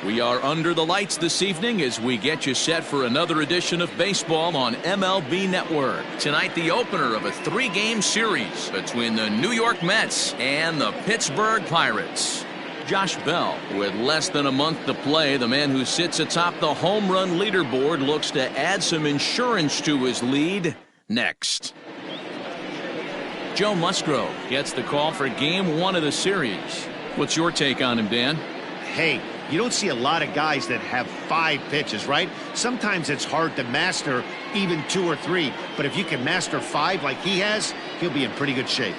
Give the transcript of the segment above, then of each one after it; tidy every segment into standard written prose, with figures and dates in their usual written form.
We are under the lights this evening as we get you set for another edition of baseball on MLB Network. Tonight, the opener of a 3-game series between the New York Mets and the Pittsburgh Pirates. Josh Bell, with less than a month to play, the man who sits atop the home run leaderboard, looks to add some insurance to his lead next. Joe Musgrove gets the call for Game 1 of the series. What's your take on him, Dan? Hey, you don't see a lot of guys that have 5 pitches, right? Sometimes it's hard to master even 2 or 3, but if you can master 5 like he has, he'll be in pretty good shape.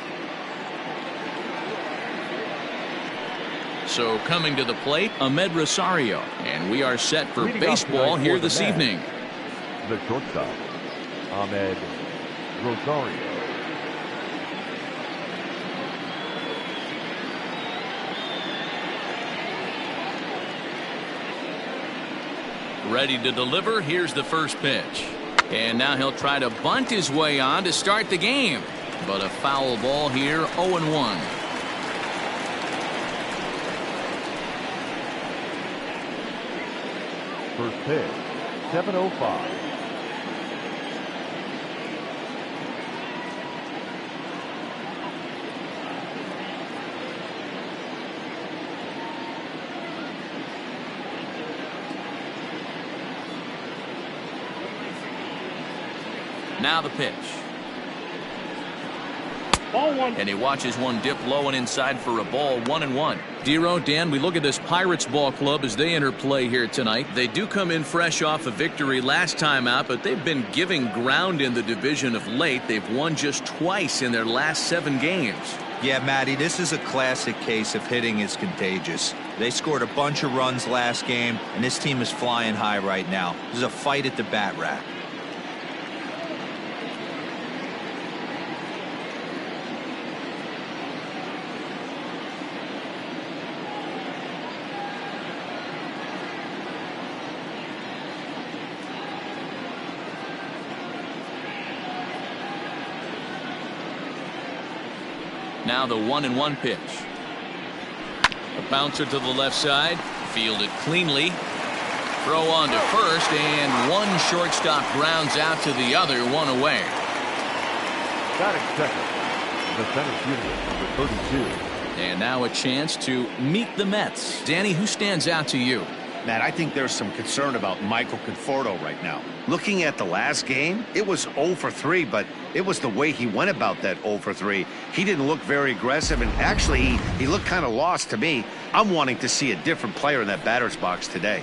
So coming to the plate, Amed Rosario, and we are set for baseball here this evening. The shortstop, Amed Rosario. Ready to deliver. Here's the first pitch. And now he'll try to bunt his way on to start the game. But a foul ball here, 0-1. First pitch, 7:05. Now the pitch. Ball 1. And he watches one dip low and inside for a ball, 1-1. Dero, Dan, we look at this Pirates ball club as they enter play here tonight. They do come in fresh off a victory last time out, but they've been giving ground in the division of late. They've won just twice in their last 7 games. Yeah, Matty, this is a classic case of hitting is contagious. They scored a bunch of runs last game, and this team is flying high right now. There's a fight at the bat rack. Now the 1-1 pitch. A bouncer to the left side. Fielded cleanly. Throw on to first, and one shortstop grounds out to the other, 1 away. Batting second, the center fielder, number 32. And now a chance to meet the Mets. Danny, who stands out to you? Matt, I think there's some concern about Michael Conforto right now. Looking at the last game, it was 0 for 3, but it was the way he went about that 0 for 3. He didn't look very aggressive, and actually, he looked kind of lost to me. I'm wanting to see a different player in that batter's box today.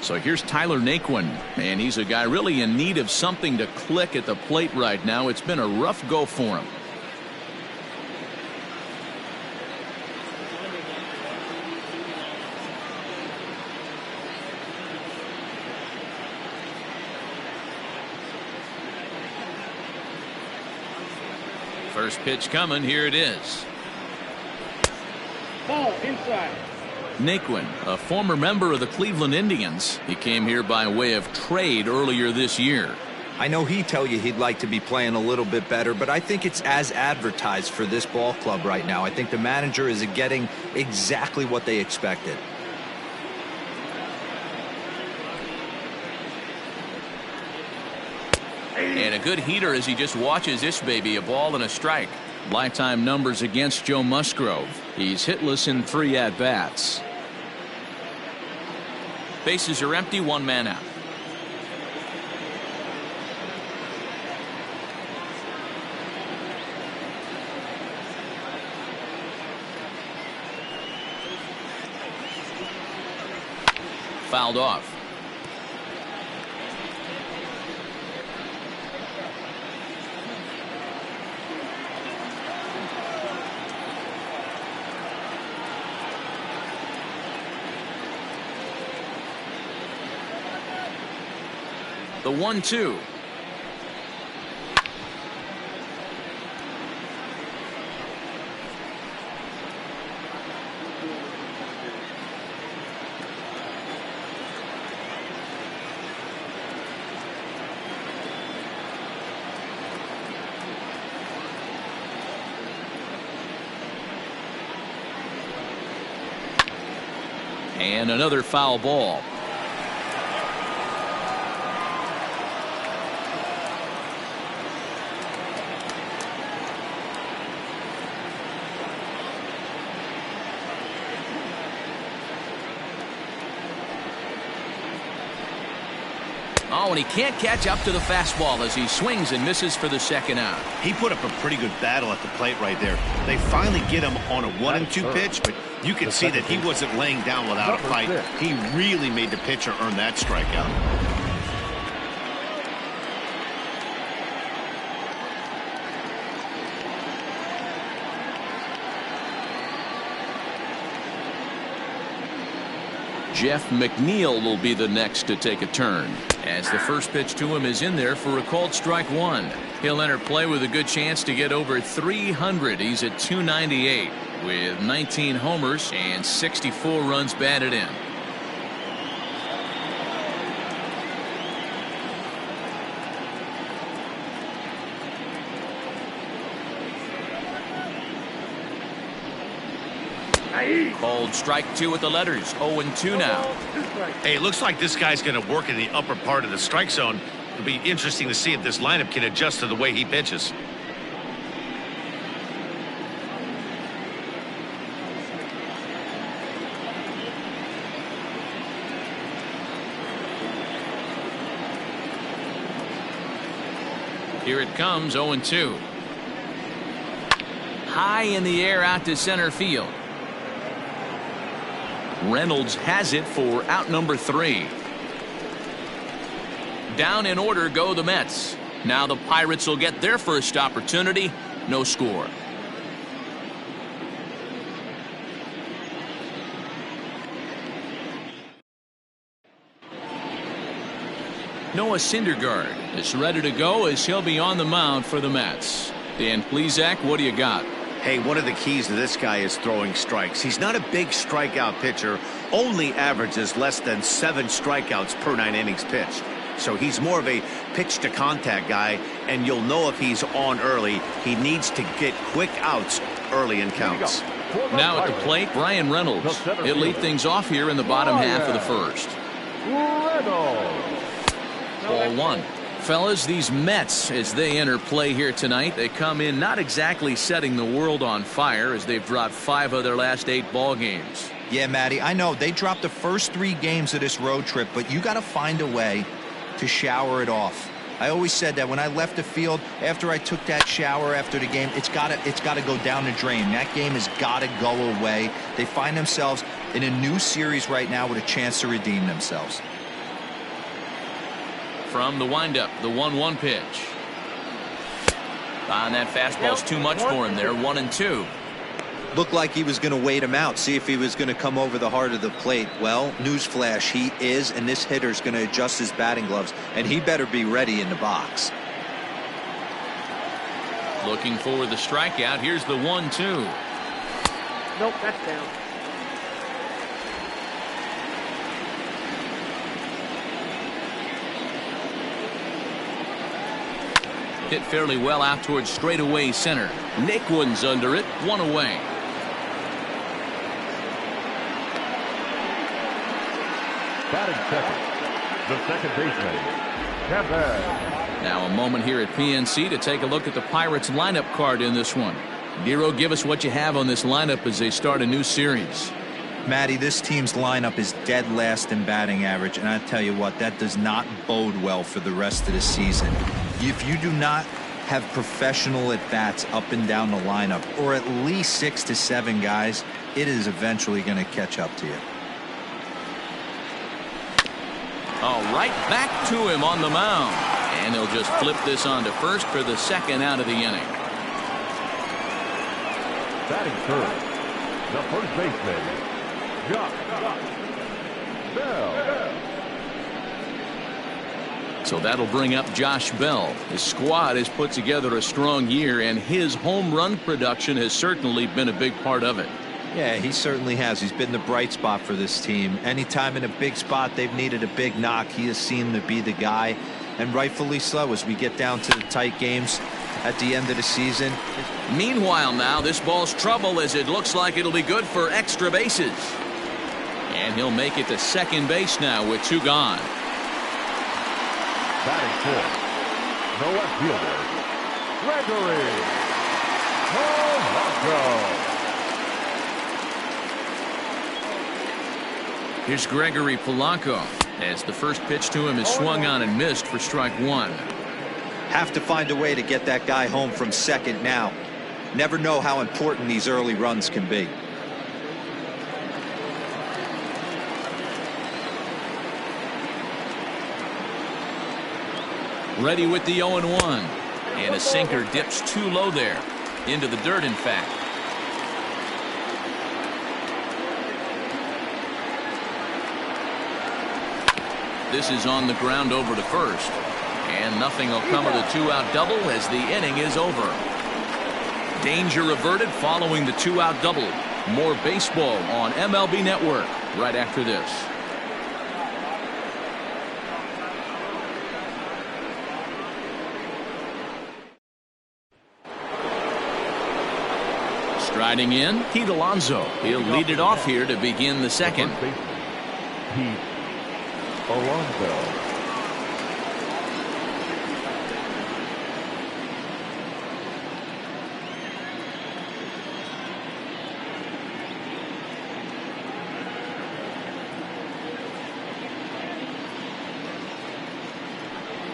So here's Tyler Naquin, and he's a guy really in need of something to click at the plate right now. It's been a rough go for him. First pitch coming. Here it is. Ball inside. Naquin, a former member of the Cleveland Indians. He came here by way of trade earlier this year. I know he'd tell you he'd like to be playing a little bit better, but I think it's as advertised for this ball club right now. I think the manager is getting exactly what they expected. And a good heater as he just watches this baby, a ball and a strike. Lifetime numbers against Joe Musgrove. He's hitless in 3 at-bats. Bases are empty, 1 man out. Fouled off. The 1-2. And another foul ball. Oh, and he can't catch up to the fastball as he swings and misses for the second out. He put up a pretty good battle at the plate right there. They finally get him on a 1-2 pitch, but you can see that he wasn't laying down without a fight. He really made the pitcher earn that strikeout. Jeff McNeil will be the next to take a turn, as the first pitch to him is in there for a called strike one. He'll enter play with a good chance to get over 300. He's at 298 with 19 homers and 64 runs batted in. Called strike two with the letters. 0-2 now. Hey, it looks like this guy's going to work in the upper part of the strike zone. It'll be interesting to see if this lineup can adjust to the way he pitches. Here it comes. 0-2. High in the air out to center field. Reynolds has it for out number 3. Down in order go the Mets. Now the Pirates will get their first opportunity. No score. Noah Syndergaard is ready to go as he'll be on the mound for the Mets. Dan Plesac, what do you got? Hey, one of the keys to this guy is throwing strikes. He's not a big strikeout pitcher, only averages less than 7 strikeouts per 9 innings pitched. So he's more of a pitch to contact guy, and you'll know if he's on early. He needs to get quick outs early in counts. Now at the plate, Brian Reynolds. He'll lead things off here in the bottom half of the first. Ball 1. Fellas, these Mets, as they enter play here tonight, they come in not exactly setting the world on fire as they've dropped 5 of their last 8 ball games. Yeah, Matty, I know they dropped the first 3 games of this road trip, but you got to find a way to shower it off. I always said that when I left the field after I took that shower after the game, it's got to go down the drain. That game has got to go away. They find themselves in a new series right now with a chance to redeem themselves. From the windup, the 1-1 pitch. And that fastball's too much for him there. 1-2. Looked like he was going to wait him out, see if he was going to come over the heart of the plate. Well, newsflash, he is, and this hitter's going to adjust his batting gloves, and he better be ready in the box. Looking for the strikeout. Here's the 1-2. Nope, that's down. Hit fairly well out towards straightaway center. Naquin's under it. 1 away. Batting second, the second baseman, Kevin. Now a moment here at PNC to take a look at the Pirates lineup card in this one. Giro, give us what you have on this lineup as they start a new series. Matty, this team's lineup is dead last in batting average, and I tell you what, that does not bode well for the rest of the season. If you do not have professional at-bats up and down the lineup, or at least 6 to 7 guys, it is eventually going to catch up to you. All right, back to him on the mound. And he'll just flip this on to first for the second out of the inning. Batting third, the first baseman, Josh Bell. So that'll bring up Josh Bell. His squad has put together a strong year, and his home run production has certainly been a big part of it. Yeah, he certainly has. He's been the bright spot for this team. Anytime in a big spot they've needed a big knock, he has seemed to be the guy, and rightfully so as we get down to the tight games at the end of the season. Meanwhile now, this ball's trouble as it looks like it'll be good for extra bases. And he'll make it to second base now with 2 gone. Batting fourth, the left fielder, Gregory Polanco. Here's Gregory Polanco as the first pitch to him is swung on and missed for strike 1. Have to find a way to get that guy home from second now. Never know how important these early runs can be. Ready with the 0-1. And a sinker dips too low there. Into the dirt, in fact. This is on the ground over to first. And nothing will come of the 2-out double as the inning is over. Danger averted following the 2-out double. More baseball on MLB Network right after this. Striding in, Pete Alonso. He'll lead it off here to begin the second. Pete Alonso.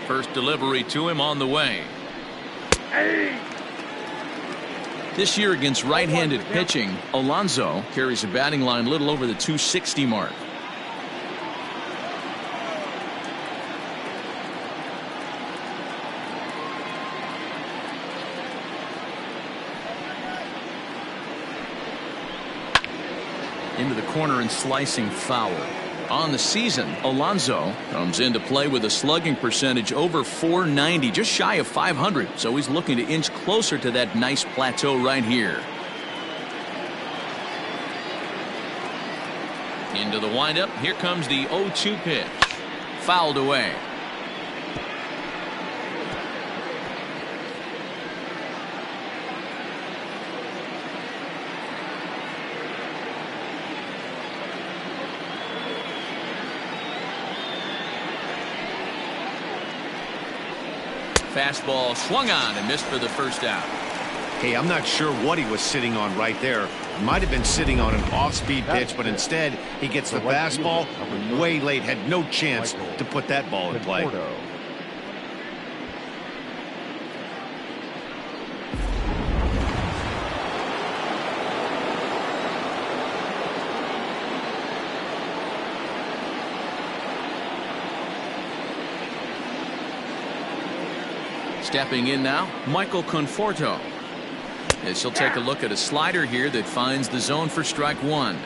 First delivery to him on the way. This year against right-handed pitching, Alonso carries a batting line a little over the 260 mark. Into the corner and slicing foul. On the season, Alonso comes into play with a slugging percentage over .490, just shy of .500, so he's looking to inch closer to that nice plateau right here. Into the windup, here comes the 0-2 pitch. Fouled away. Fastball swung on and missed for the first out. Hey, I'm not sure what he was sitting on right there. Might have been sitting on an off-speed pitch, but instead he gets the fastball way late. Had no chance to put that ball in play. Stepping in now, Michael Conforto. As he'll take a look at a slider here that finds the zone for strike 1.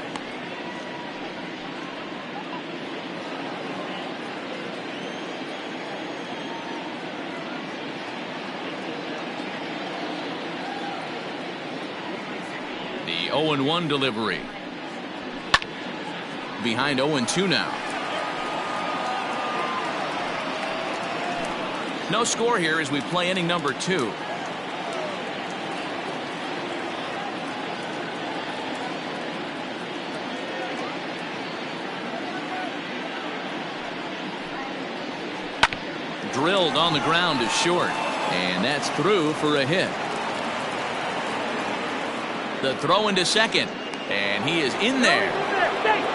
The 0-1 delivery. Behind 0-2 now. No score here as we play inning number 2. Drilled on the ground is short, and that's through for a hit. The throw into second, and he is in there.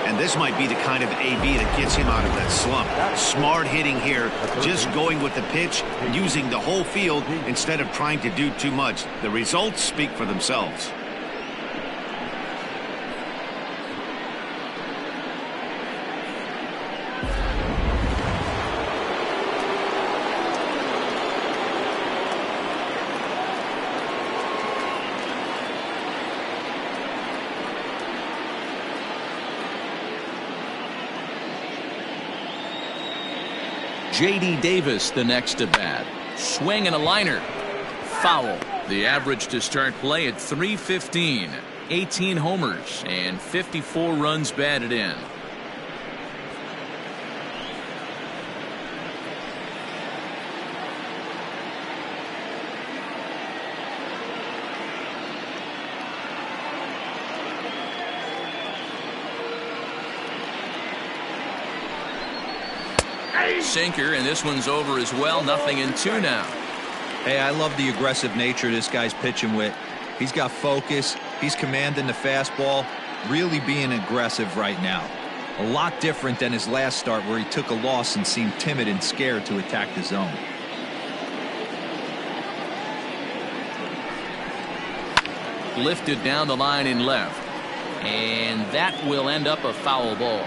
And this might be the kind of AB that gets him out of that slump. Smart hitting here, just going with the pitch, using the whole field instead of trying to do too much. The results speak for themselves. J.D. Davis the next to bat. Swing and a liner. Foul. The average to start play at .315. 18 homers and 54 runs batted in. Sinker, and this one's over as well. 0-2 now. Hey, I love the aggressive nature this guy's pitching with. He's got focus. He's commanding the fastball. Really being aggressive right now. A lot different than his last start where he took a loss and seemed timid and scared to attack the zone. Lifted down the line in left. And that will end up a foul ball.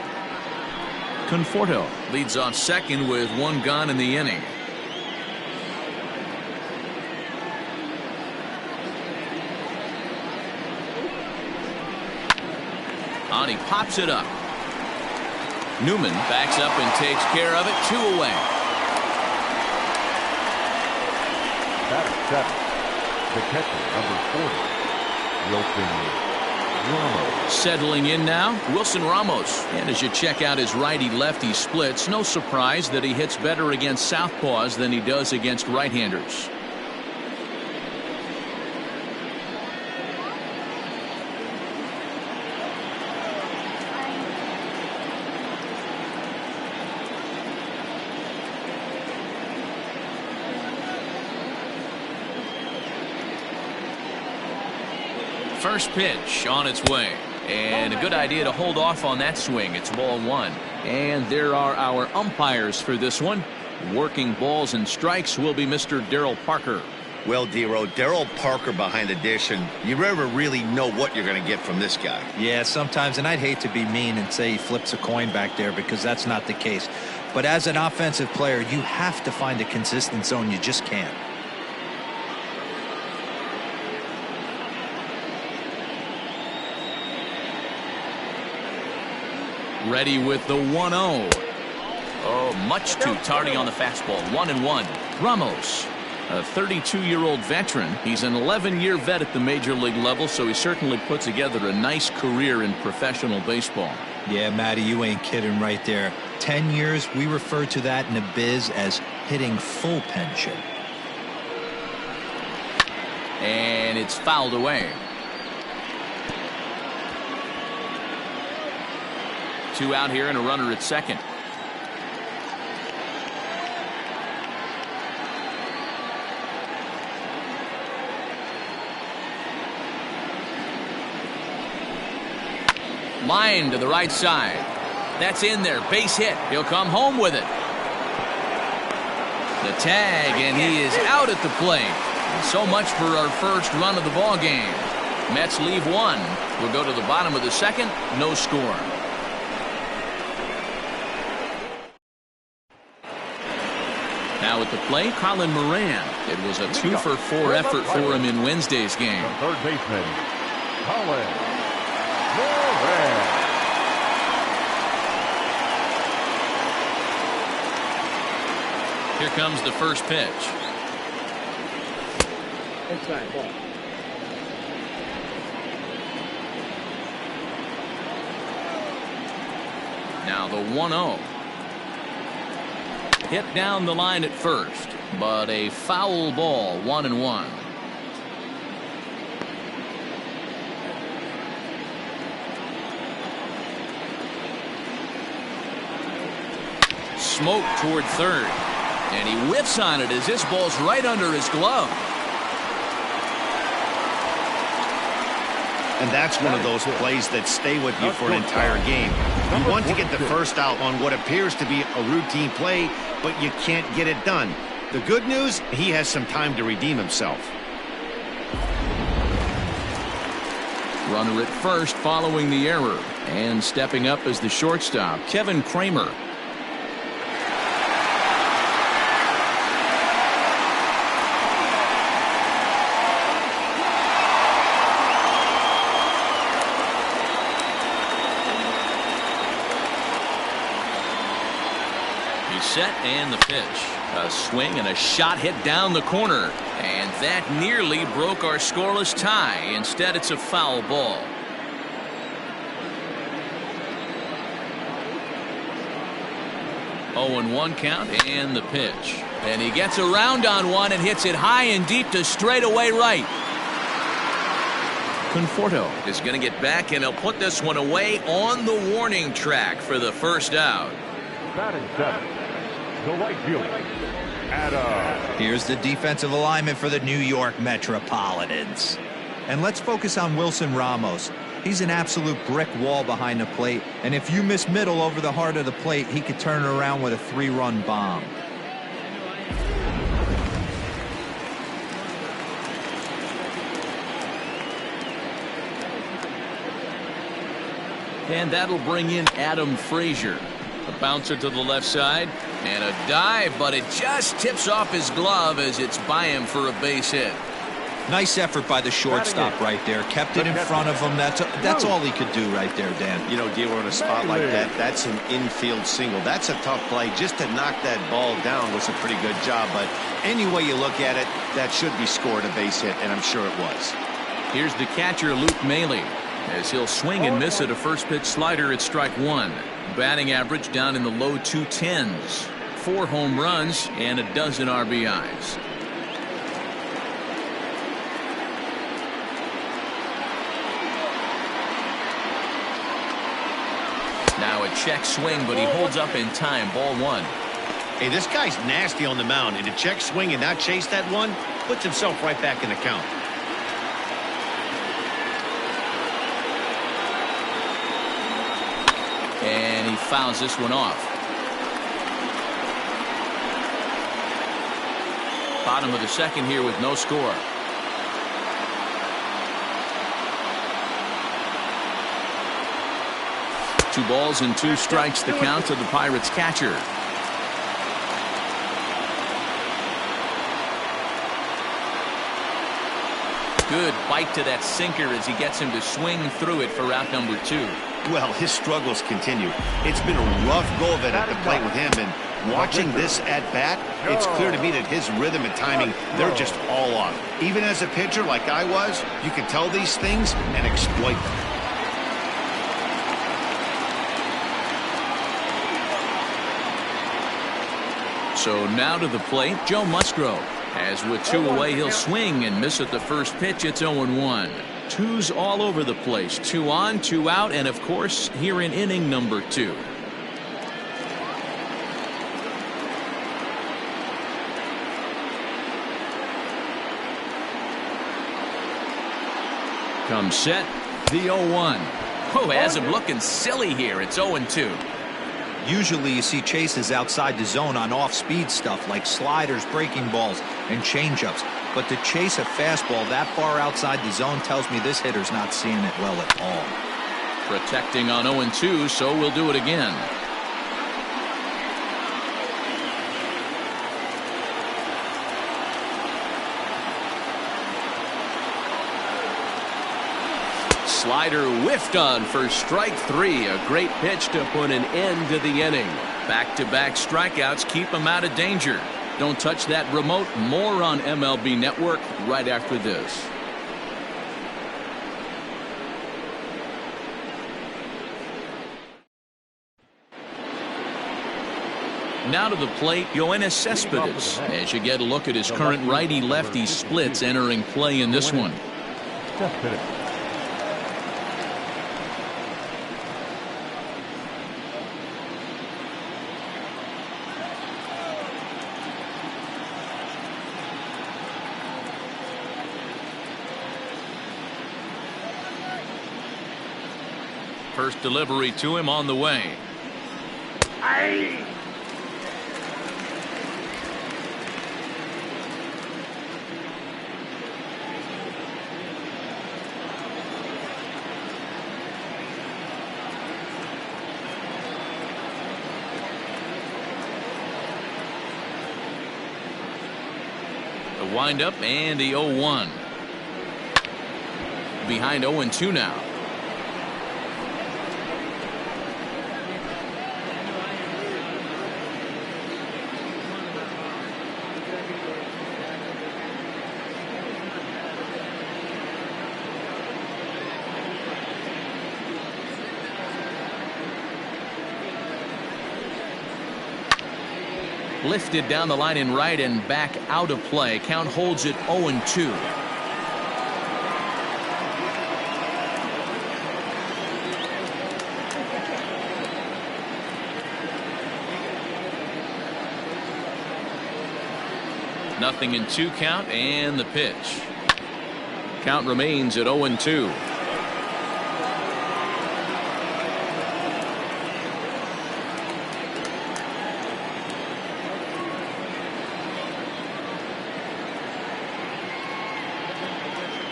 Conforto leads off second with 1 gone in the inning. On, he pops it up. Newman backs up and takes care of it. 2 away. Batting seventh, the catcher, number 40, Wilson Ramos. Settling in now, Wilson Ramos. And as you check out his righty-lefty splits, no surprise that he hits better against southpaws than he does against right-handers. First pitch on its way, and a good idea to hold off on that swing. It's ball 1, and there are our umpires for this one. Working balls and strikes will be Mr. Darryl Parker. Well, D-Row, Darryl Parker behind the dish, and you never really know what you're going to get from this guy. Yeah, sometimes, and I'd hate to be mean and say he flips a coin back there because that's not the case. But as an offensive player, you have to find a consistent zone. You just can't. Ready with the 1-0. Oh, much too tardy on the fastball. 1-1. Ramos, a 32-year-old veteran. He's an 11-year vet at the major league level, so he certainly put together a nice career in professional baseball. Yeah, Matty, you ain't kidding right there. 10 years, we refer to that in the biz as hitting full pension. And it's fouled away. 2 out here and a runner at second. Line to the right side. That's in there. Base hit. He'll come home with it. The tag, and he is out at the plate. So much for our first run of the ball game. Mets leave 1. We'll go to the bottom of the second. No score. Now at the plate, Colin Moran. It was a 2-for-4 effort for him in Wednesday's game. The third baseman, Colin Moran. Here comes the first pitch. Inside ball. Now the 1-0. Hit down the line at first, but a foul ball. 1-1. Smoke toward third, and he whiffs on it as this ball's right under his glove. And that's one of those plays that stay with you for an entire game. You want to get the first out on what appears to be a routine play, but you can't get it done. The good news, he has some time to redeem himself. Runner at first following the error, and stepping up as the shortstop, Kevin Kramer. Set and the pitch. A swing and a shot hit down the corner, and that nearly broke our scoreless tie. Instead, it's a foul ball. Oh, and 1 count, and the pitch, and he gets around on one and hits it high and deep to straightaway right. Conforto is going to get back, and he'll put this one away on the warning track for the first out. Batting seventh, The right fielder, Adam. Here's the defensive alignment for the New York Metropolitans. And let's focus on Wilson Ramos. He's an absolute brick wall behind the plate, and if you miss middle over the heart of the plate, he could turn it around with a 3-run bomb. And that'll bring in Adam Frazier. A bouncer to the left side, and a dive, but it just tips off his glove as it's by him for a base hit. Nice effort by the shortstop right there. Kept it in front of him. That's all he could do right there, Dan. You know, dealer in a spot like that, that's an infield single. That's a tough play. Just to knock that ball down was a pretty good job, but any way you look at it, that should be scored a base hit, and I'm sure it was. Here's the catcher, Luke Maile, as he'll swing and miss at a first pitch slider at strike one. Batting average down in the low 210s. 4 home runs and a dozen RBIs. Now a check swing, but he holds up in time. Ball 1. Hey, this guy's nasty on the mound, and to check swing and not chase that one puts himself right back in the count. And he fouls this one off. Bottom of the second here with no score. Two balls and 2 strikes the count to the Pirates catcher. Good bite to that sinker as he gets him to swing through it for out number 2. Well, his struggles continue. It's been a rough go of it at the plate with him, and watching this at bat, it's clear to me that his rhythm and timing, they're just all off. Even as a pitcher like I was, you can tell these things and exploit them. So now to the plate, Joe Musgrove. As with 2 away, he'll swing and miss at the first pitch. It's 0-1. 2s all over the place. 2 on, 2 out, and of course, here in inning number 2. Come set, the 0-1. Oh, has him looking silly here. It's 0-2. Usually you see chases outside the zone on off-speed stuff like sliders, breaking balls, and changeups. But to chase a fastball that far outside the zone tells me this hitter's not seeing it well at all. Protecting on 0-2, so we'll do it again. Slider whiffed on for strike 3. A great pitch to put an end to the inning. Back-to-back strikeouts keep him out of danger. Don't touch that remote. More on MLB Network right after this. Now to the plate, Yoenis Cespedes. As you get a look at his current righty-lefty splits entering play in this one. First delivery to him on the way. Aye. The windup and the 0-1. Behind 0-2 now. Lifted down the line in right and back out of play. Count holds it 0-2. 0-2 count, and the pitch. Count remains at 0-2.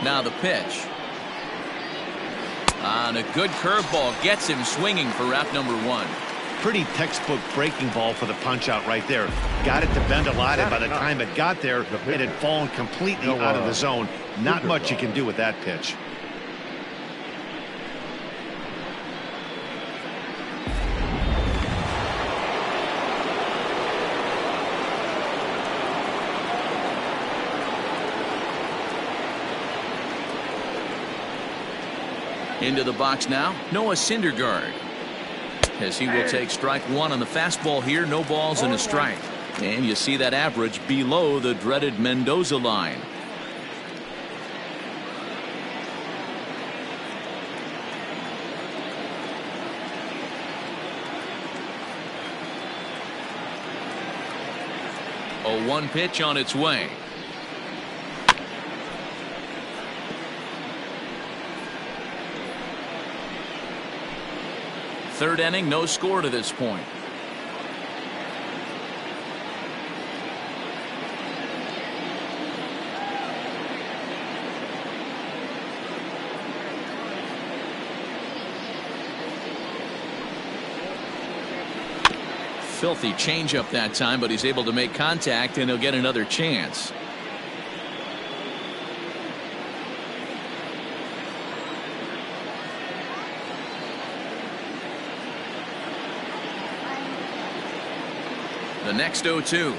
Now the pitch. On a good curveball, gets him swinging for out number 1. Pretty textbook breaking ball for the punch out right there. Got it to bend a lot, and by the time it got there, it had fallen completely out of the zone. Not much you can do with that pitch. Into the box now, Noah Syndergaard. As he will take strike 1 on the fastball here. No balls and a strike. And you see that average below the dreaded Mendoza line. A 1 pitch on its way. Third inning, no score to this point. Filthy changeup that time, but he's able to make contact, and he'll get another chance. The next 0-2.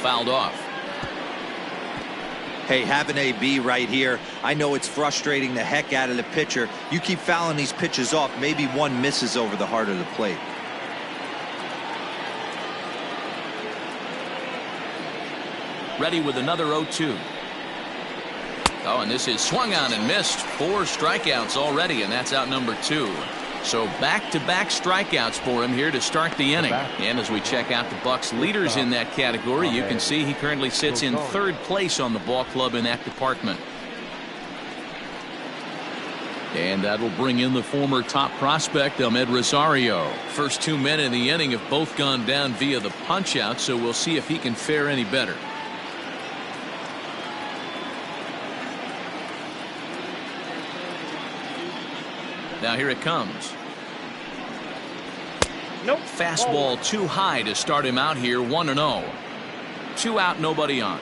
Fouled off. Hey, have an AB right here. I know it's frustrating the heck out of the pitcher. You keep fouling these pitches off, maybe one misses over the heart of the plate. Ready with another 0-2. Oh, and this is swung on and missed. 4 strikeouts already, and that's out number 2. So back-to-back strikeouts for him here to start the inning. And as we check out the Bucs leaders in that category, you can see he currently sits in 3rd place on the ball club in that department. And that'll bring in the former top prospect, Amed Rosario. First 2 men in the inning have both gone down via the punch-out, so we'll see if he can fare any better. Now here it comes. Nope. Fastball too high to start him out here. 1-0. 2 out, nobody on.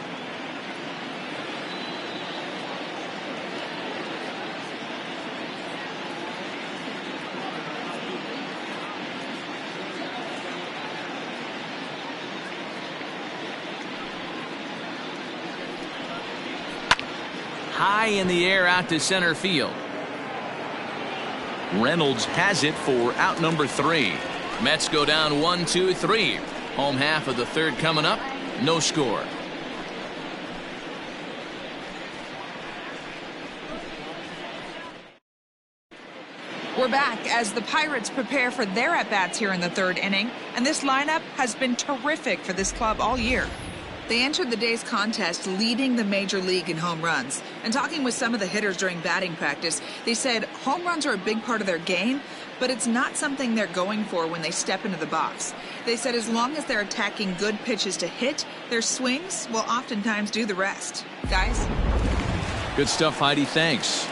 High in the air out to center field. Reynolds has it for out number 3. Mets go down 1-2-3. Home half of the 3rd coming up. No score. We're back as the Pirates prepare for their at-bats here in the 3rd inning, and this lineup has been terrific for this club all year. They entered the day's contest leading the major league in home runs. And talking with some of the hitters during batting practice, they said home runs are a big part of their game, but it's not something they're going for when they step into the box. They said as long as they're attacking good pitches to hit, their swings will oftentimes do the rest. Guys? Good stuff, Heidi. Thanks.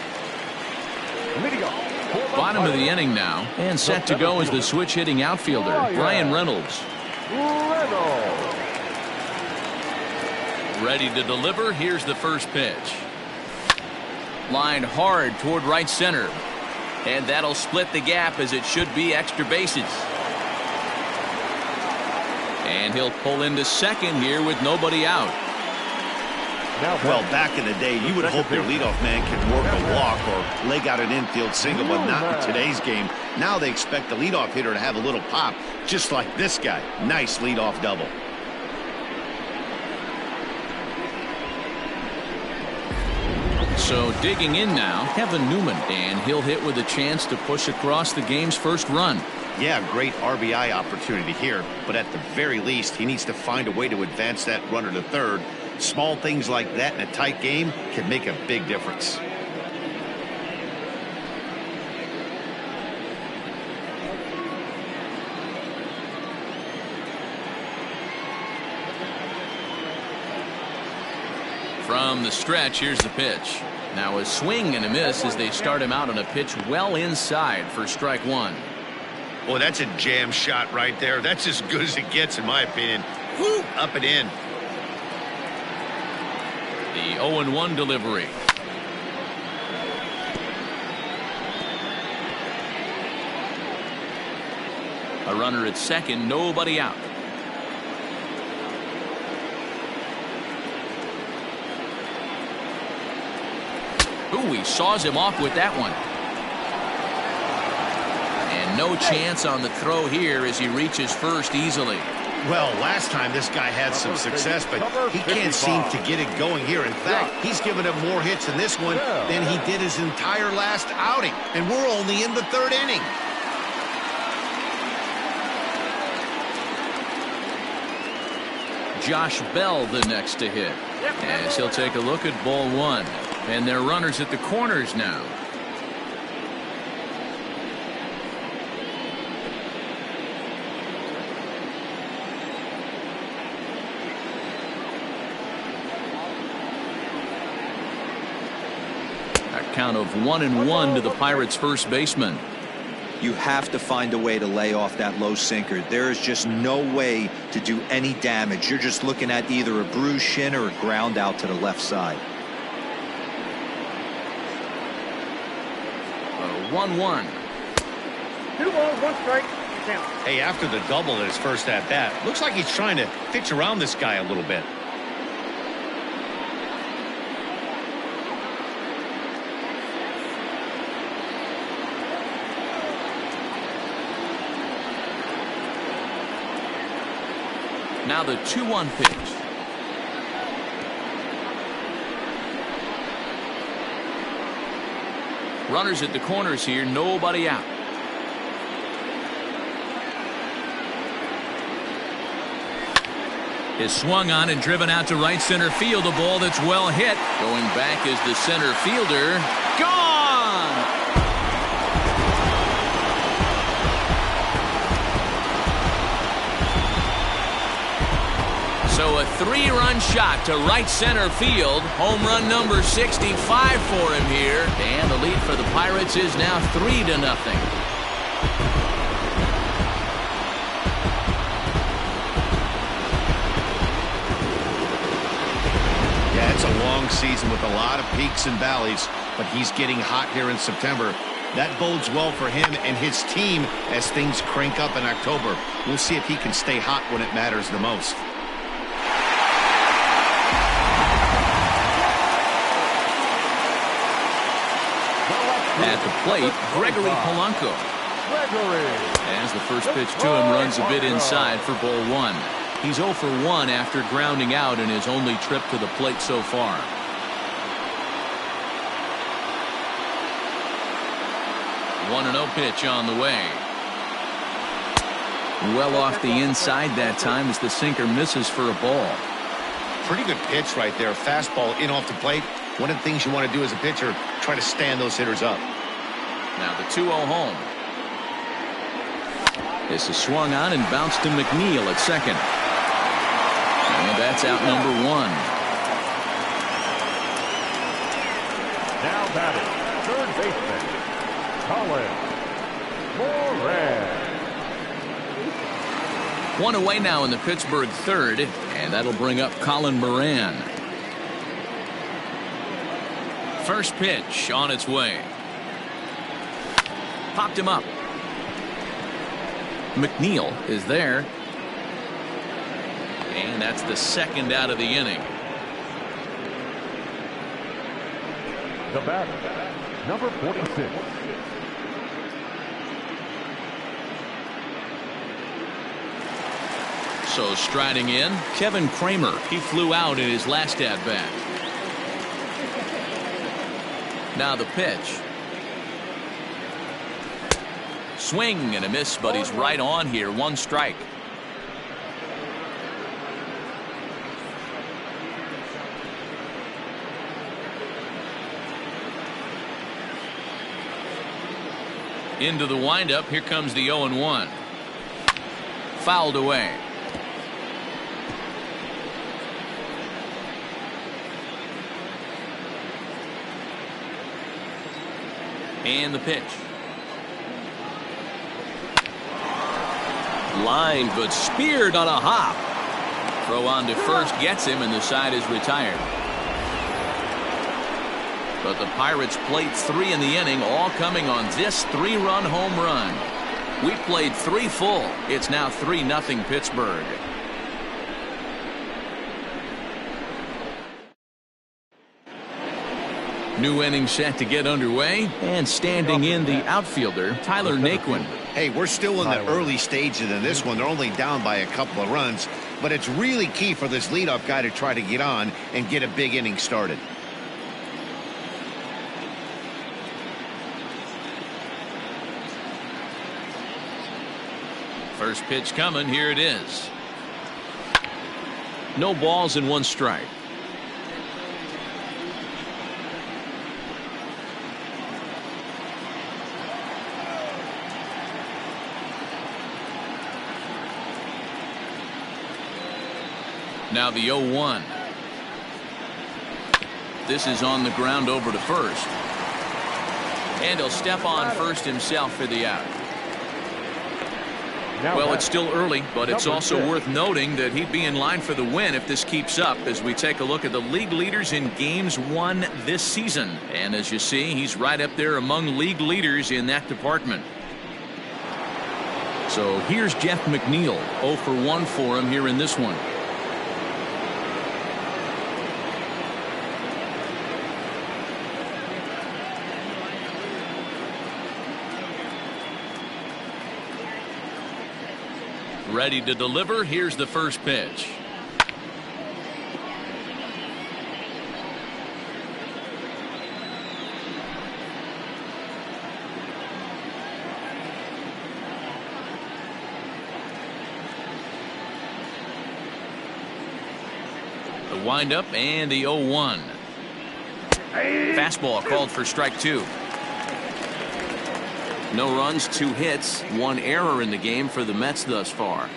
Bottom of the inning now, and set to go is the switch-hitting outfielder, Bryan Reynolds. Ready to deliver. Here's the first pitch. Lined hard toward right center. And that'll split the gap as it should be extra bases. And he'll pull into second here with nobody out. Well, back in the day, you would hope your leadoff man can work a walk or leg out an infield single, but not in today's game. Now they expect the leadoff hitter to have a little pop, just like this guy. Nice leadoff double. So digging in now, Kevin Newman, and he'll hit with a chance to push across the game's first run. Yeah, great RBI opportunity here, but at the very least, he needs to find a way to advance that runner to third. Small things like that in a tight game can make a big difference. From the stretch, here's the pitch. Now a swing and a miss as they start him out on a pitch well inside for strike one. Boy, that's a jam shot right there. That's as good as it gets, in my opinion. Woo, up and in. The 0-1 delivery. A runner at second, nobody out. Ooh, he saws him off with that one. And no chance on the throw here as he reaches first easily. Well, last time this guy had some success, but he can't seem to get it going here. In fact, he's given up more hits in this one than he did his entire last outing. And we're only in the third inning. Josh Bell the next to hit, as he'll take a look at ball one. And they're runners at the corners now. A count of 1-1 to the Pirates' first baseman. You have to find a way to lay off that low sinker. There is just no way to do any damage. You're just looking at either a bruised shin or a ground out to the left side. 1-1. 2 balls, 1 strike. Count. Hey, after the double at his first at-bat, looks like he's trying to pitch around this guy a little bit. Now the 2-1 pitch. Runners at the corners here, nobody out. Is swung on and driven out to right center field. A ball that's well hit. Going back is the center fielder. Gone! So a 3-run shot to right center field. Home run number 65 for him here. And the lead for the Pirates is now 3-0. Yeah, it's a long season with a lot of peaks and valleys, but he's getting hot here in September. That bodes well for him and his team as things crank up in October. We'll see if he can stay hot when it matters the most. At the plate, Gregory Polanco. As the first pitch to him runs a bit inside for ball one. He's 0 for 1 after grounding out in his only trip to the plate so far. One 1-0 pitch on the way. Well off the inside that time as the sinker misses for a ball. Pretty good pitch right there. Fastball in off the plate. One of the things you want to do as a pitcher, try to stand those hitters up. Now the 2-0 home. This is swung on and bounced to McNeil at second. And that's out number 1. Now batting, third baseman, Colin Moran. 1 away now in the Pittsburgh third, and that'll bring up Colin Moran. First pitch on its way. Popped him up. McNeil is there. And that's the second out of the inning. The batter, number 46. So striding in, Kevin Kramer. He flew out in his last at-bat. Now the pitch. Swing and a miss, but he's right on here. 1 strike. Into the windup. Here comes the 0-1. Fouled away. And the pitch. Line, but speared on a hop. Throw on to first gets him, and the side is retired. But the Pirates played 3 in the inning, all coming on this 3-run home run. We played 3 full. It's now 3-0 Pittsburgh. New inning set to get underway, and standing in the outfielder, Tyler Naquin. Hey, we're still in the early stages of this one. They're only down by a couple of runs, but it's really key for this leadoff guy to try to get on and get a big inning started. First pitch coming. Here it is. No balls and 1 strike. Now the 0-1. This is on the ground over to first. And he'll step on first himself for the out. Well, it's still early, but it's also worth noting that he'd be in line for the win if this keeps up as we take a look at the league leaders in games won this season. And as you see, he's right up there among league leaders in that department. So here's Jeff McNeil. 0 for 1 for him here in this one. Ready to deliver. Here's the first pitch. The windup and the 0-1. Fastball called for strike 2. No runs, 2 hits, 1 error in the game for the Mets thus far.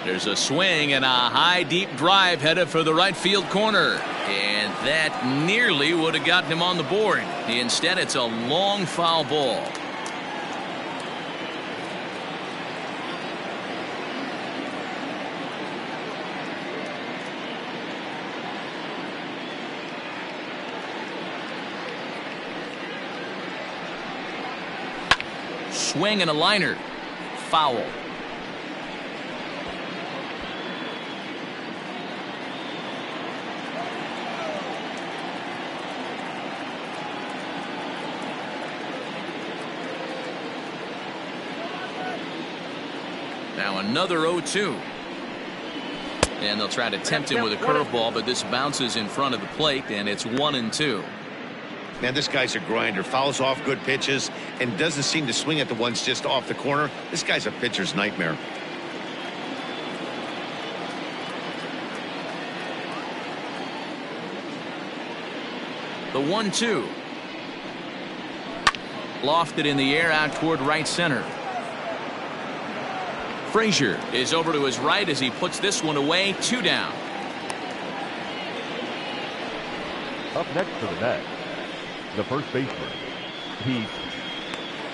There's a swing and a high deep drive headed for the right field corner. And that nearly would have gotten him on the board. Instead, it's a long foul ball. Swing and a liner. Foul. Now another 0-2. And they'll try to tempt him with a curveball, but this bounces in front of the plate, and it's 1-2. Man, this guy's a grinder. Fouls off good pitches and doesn't seem to swing at the ones just off the corner. This guy's a pitcher's nightmare. The 1-2. Lofted in the air out toward right center. Frazier is over to his right as he puts this one away. 2 down. Up next to the net, the first baseman, Pete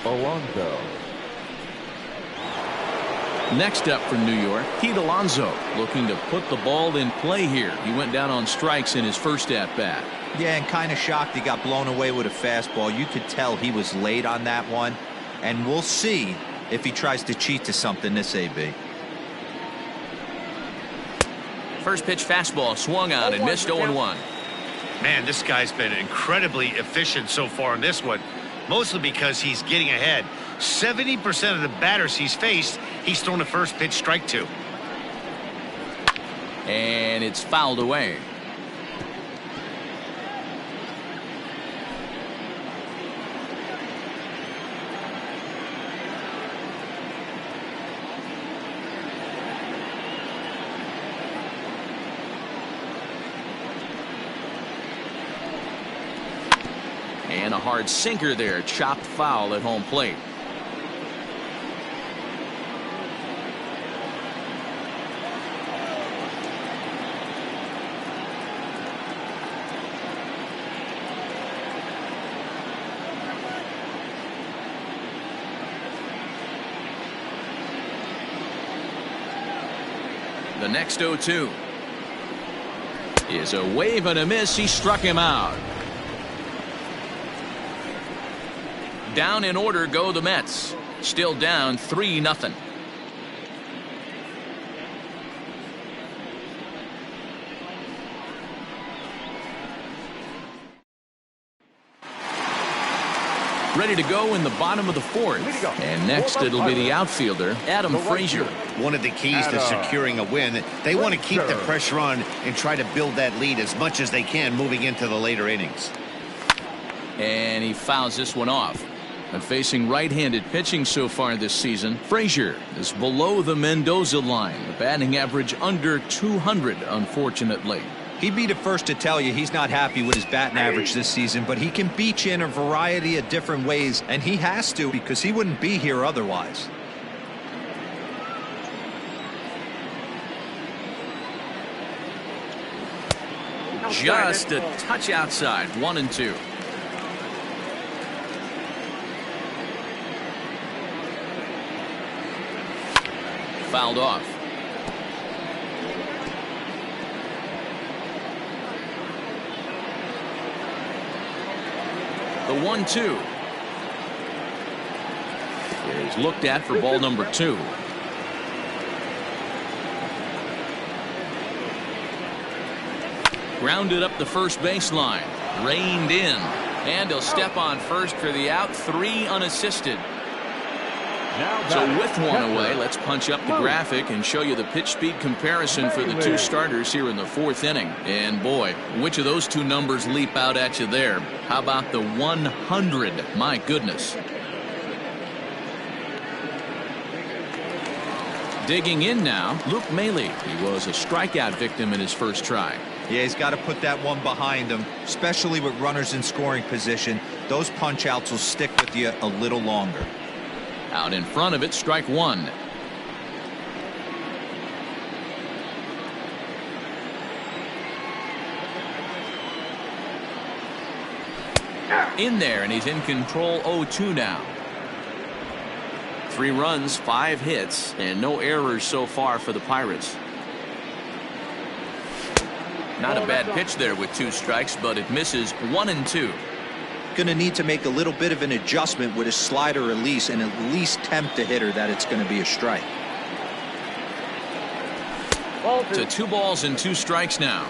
Alonso. Next up for New York, Pete Alonso, looking to put the ball in play here. He went down on strikes in his first at-bat. Yeah, and kind of shocked he got blown away with a fastball. You could tell he was late on that one, and we'll see if he tries to cheat to something this AB. First pitch fastball swung on and missed 0-1. Man, this guy's been incredibly efficient so far in this one, mostly because he's getting ahead. 70% of the batters he's faced, he's thrown a first pitch strike to. And it's fouled away. And a hard sinker there, chopped foul at home plate. The next 0-2 is a wave and a miss. He struck him out. Down in order go the Mets. Still down 3-0. Ready to go in the bottom of the fourth. And next it'll be the outfielder, Adam Frazier. One of the keys to securing a win, they want to keep the pressure on and try to build that lead as much as they can moving into the later innings. And he fouls this one off. And facing right-handed pitching so far this season, Frazier is below the Mendoza line. The batting average under 200, unfortunately. He'd be the first to tell you he's not happy with his batting average this season, but he can beat you in a variety of different ways, and he has to because he wouldn't be here otherwise. Just a touch outside, 1-2. Fouled off. The 1-2 is looked at for ball number 2. Grounded up the first baseline. Reined in. And he'll step on first for the out. 3 unassisted. So with one away, let's punch up the graphic and show you the pitch speed comparison for the two starters here in the fourth inning. And boy, which of those two numbers leap out at you there? How about the 100? My goodness. Digging in now, Luke Maile. He was a strikeout victim in his first try. Yeah, he's got to put that one behind him, especially with runners in scoring position. Those punch outs will stick with you a little longer. Out in front of it, strike 1. In there, and he's in control. 0-2 now. 3 runs, 5 hits, and no errors so far for the Pirates. Not a bad pitch there with 2 strikes, but it misses. 1-2. Going to need to make a little bit of an adjustment with his slider release and at least tempt the hitter that it's going to be a strike. To 2 balls and 2 strikes now.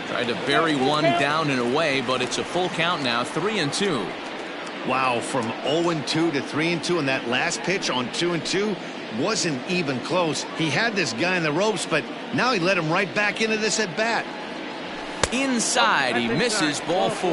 Tried to bury one down and away, but it's a full count now. 3-2. Wow, from 0-2 to 3-2, and that last pitch on 2-2 wasn't even close. He had this guy in the ropes, but now he let him right back into this at bat. Inside, he misses. Ball 4.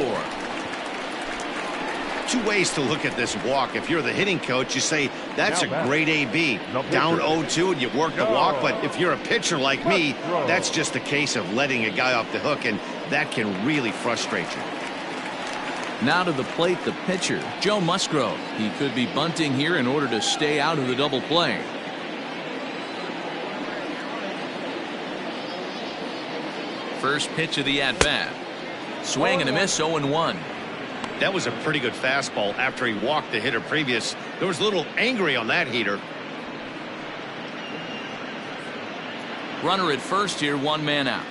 2 ways to look at this walk. If you're the hitting coach, you say that's a great AB. Down 0-2 and you work the walk, but if you're a pitcher like me, that's just a case of letting a guy off the hook, and that can really frustrate you. Now to the plate, the pitcher, Joe Musgrove. He could be bunting here in order to stay out of the double play. First pitch of the at-bat. Swing and a miss, 0-1. That was a pretty good fastball after he walked the hitter previous. There was a little angry on that heater. Runner at first here, 1 man out.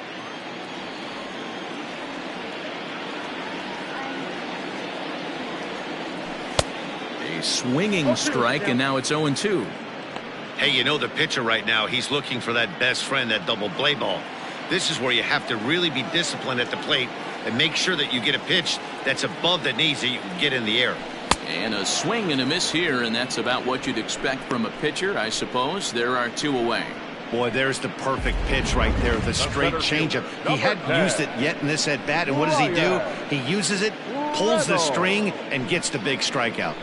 A swinging strike, and now it's 0-2. Hey, you know the pitcher right now, he's looking for that best friend, that double play ball. This is where you have to really be disciplined at the plate and make sure that you get a pitch that's above the knees that you can get in the air. And a swing and a miss here, and that's about what you'd expect from a pitcher, I suppose. There are 2 away. Boy, there's the perfect pitch right there, the straight changeup. He hadn't used it yet in this at-bat, and what does he do? He uses it, pulls the string, and gets the big strikeout.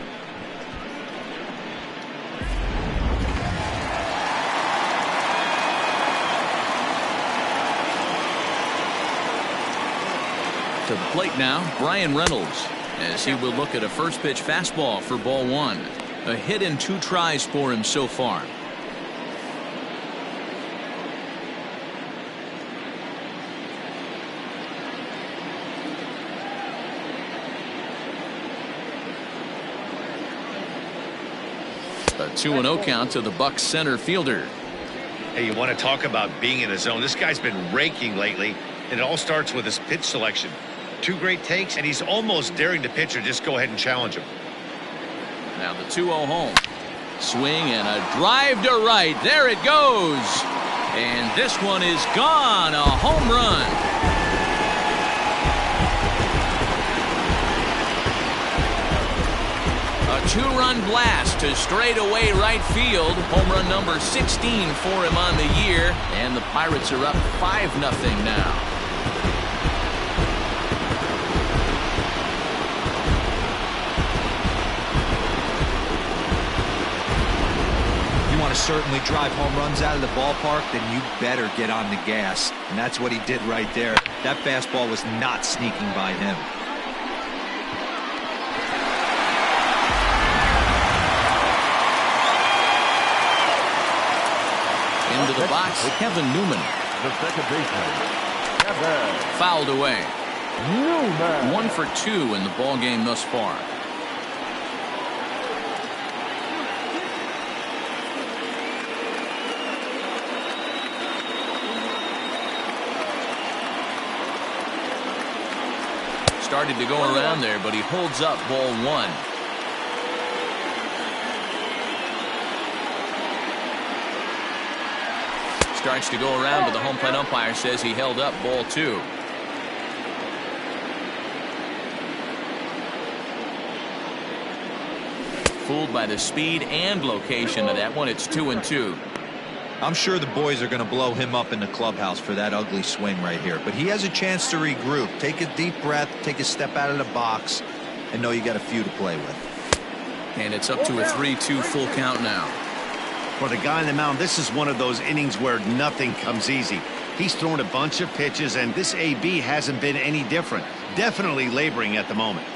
To the plate now, Brian Reynolds, as he will look at a first pitch fastball for ball 1. A hit in 2 tries for him so far. A 2-0 count to the Bucs center fielder. Hey, you want to talk about being in the zone. This guy's been raking lately, and it all starts with his pitch selection. 2 great takes, and he's almost daring the pitcher just go ahead and challenge him. Now the 2-0 home. Swing and a drive to right. There it goes. And this one is gone. A home run. A 2-run blast to straightaway right field. Home run number 16 for him on the year. And the Pirates are up 5-0 now. Certainly drive home runs out of the ballpark, then you better get on the gas. And that's what he did right there. That fastball was not sneaking by him. Into the box, Kevin Newman. The second baseman, Kevin. Fouled away. Newman. 1 for 2 in the ball game thus far. Started to go around there, but he holds up ball 1. Starts to go around, but the home plate umpire says he held up ball 2. Fooled by the speed and location of that one. It's 2-2. I'm sure the boys are going to blow him up in the clubhouse for that ugly swing right here. But he has a chance to regroup. Take a deep breath, take a step out of the box, and know you got a few to play with. And it's up to a 3-2 full count now. For the guy on the mound, this is one of those innings where nothing comes easy. He's thrown a bunch of pitches, and this AB hasn't been any different. Definitely laboring at the moment.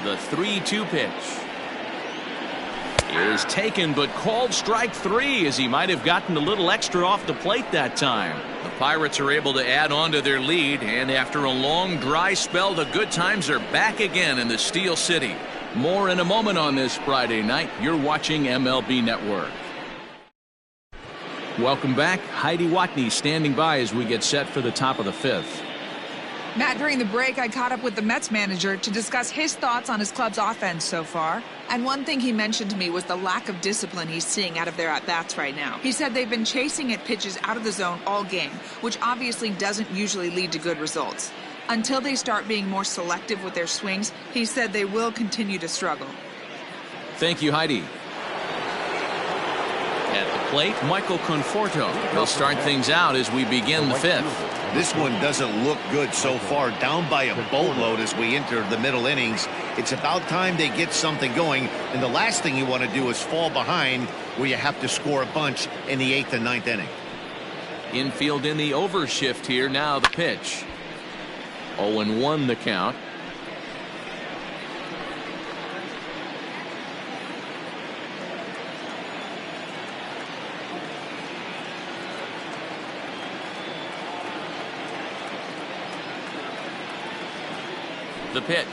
The 3-2 pitch is taken, but called strike 3, as he might have gotten a little extra off the plate that time. The Pirates are able to add on to their lead, and after a long dry spell, the good times are back again in the Steel City. More in a moment on this Friday night. You're watching MLB Network. Welcome back. Heidi Watney standing by as we get set for the top of the 5th. Matt, during the break, I caught up with the Mets manager to discuss his thoughts on his club's offense so far. And one thing he mentioned to me was the lack of discipline he's seeing out of their at-bats right now. He said they've been chasing at pitches out of the zone all game, which obviously doesn't usually lead to good results. Until they start being more selective with their swings, he said they will continue to struggle. Thank you, Heidi. At the plate, Michael Conforto will start things out as we begin the 5th. This one doesn't look good so far. Down by a boatload as we enter the middle innings. It's about time they get something going. And the last thing you want to do is fall behind where you have to score a bunch in the 8th and 9th inning. Infield in the overshift here. Now the pitch. 0-1 the count. The pitch.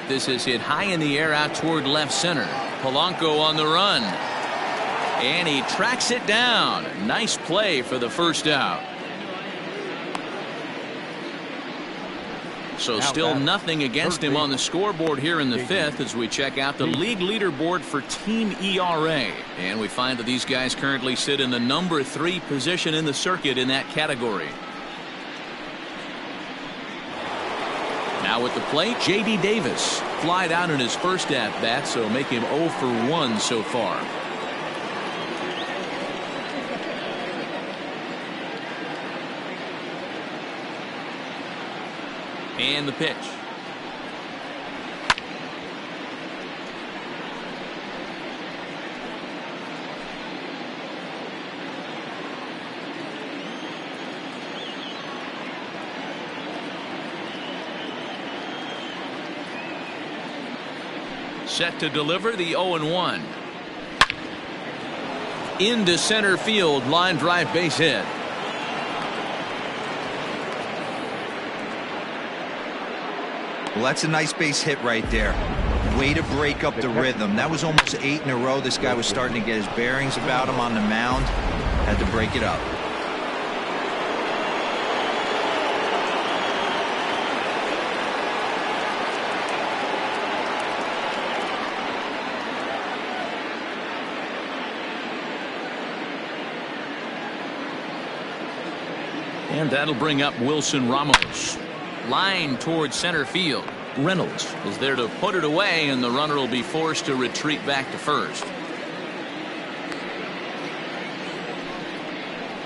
This is hit high in the air out toward left center. Polanco on the run. And he tracks it down. Nice play for the first out. So still nothing against him on the scoreboard here in the fifth as we check out the league leaderboard for team ERA. And we find that these guys currently sit in the number 3 position in the circuit in that category. Now at the plate, J.D. Davis. Flied out in his first at-bat, so make him 0 for 1 so far. And the pitch. Set to deliver the 0-1. Into center field, line drive base hit. Well, that's a nice base hit right there. Way to break up the rhythm. That was almost 8 in a row. This guy was starting to get his bearings about him on the mound. Had to break it up. And that'll bring up Wilson Ramos. Line towards center field. Reynolds is there to put it away, and the runner will be forced to retreat back to first.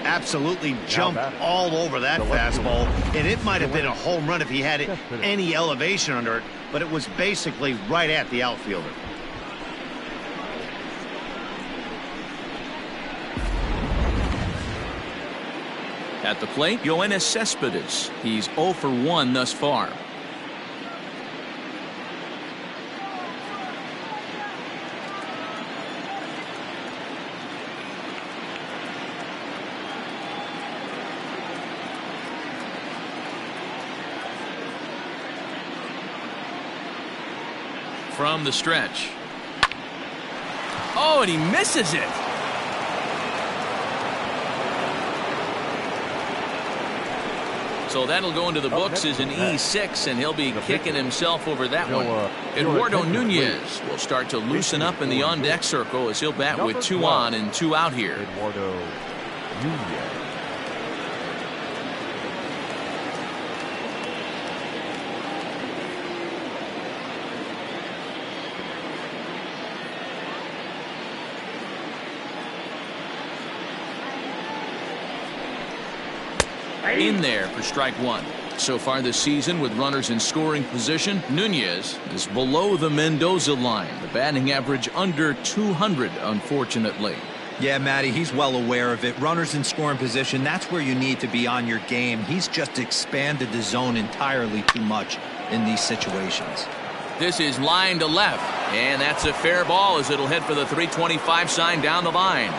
Absolutely jumped all over that fastball, and it might have been a home run if he had any elevation under it, but it was basically right at the outfielder. At the plate, Yoenis Cespedes. He's 0 for 1 thus far. From the stretch. Oh, and he misses it. So that'll go into the books as an E6, and he'll be kicking himself over that one. Eduardo Nunez will start to loosen up in the on-deck circle as he'll bat with 2 on and 2 out here. Eduardo Nunez. In there for strike 1. So far this season, with runners in scoring position, Nunez is below the Mendoza line. The batting average under 200, unfortunately. Yeah, Matty, he's well aware of it. Runners in scoring position, that's where you need to be on your game. He's just expanded the zone entirely too much in these situations. This is line to left, and that's a fair ball as it'll head for the 325 sign down the line.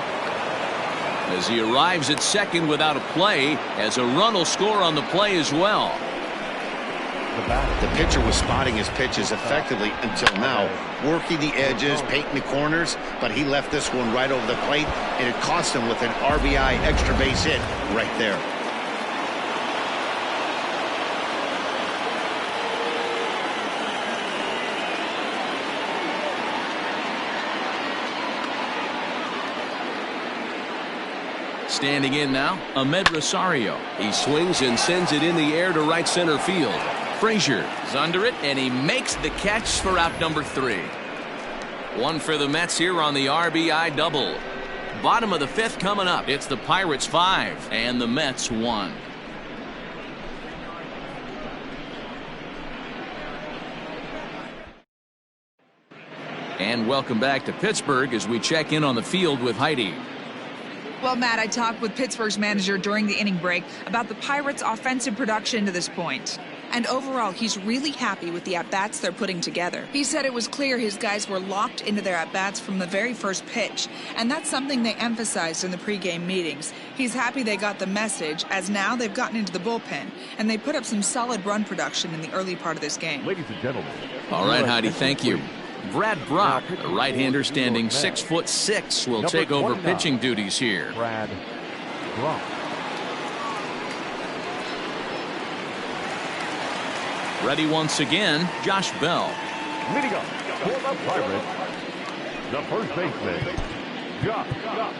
As he arrives at second without a play, as a run will score on the play as well. The pitcher was spotting his pitches effectively until now, working the edges, painting the corners, but he left this one right over the plate, and it cost him with an RBI extra base hit right there. Standing in now, Ahmed Rosario. He swings and sends it in the air to right center field. Frazier is under it, and he makes the catch for out number 3. 1 for the Mets here on the RBI double. Bottom of the 5th coming up. It's the Pirates 5 and the Mets 1. And welcome back to Pittsburgh as we check in on the field with Heidi. Well, Matt, I talked with Pittsburgh's manager during the inning break about the Pirates' offensive production to this point. And overall, he's really happy with the at-bats they're putting together. He said it was clear his guys were locked into their at-bats from the very first pitch, and that's something they emphasized in the pregame meetings. He's happy they got the message, as now they've gotten into the bullpen, and they put up some solid run production in the early part of this game. Ladies and gentlemen. All right, Heidi, thank you. Brad Brock, a right-hander standing 6'6", will take over pitching duties here. Brad Brock. Ready once again, Josh Bell. Leading up for the Pirates, the first baseman, Josh Bell.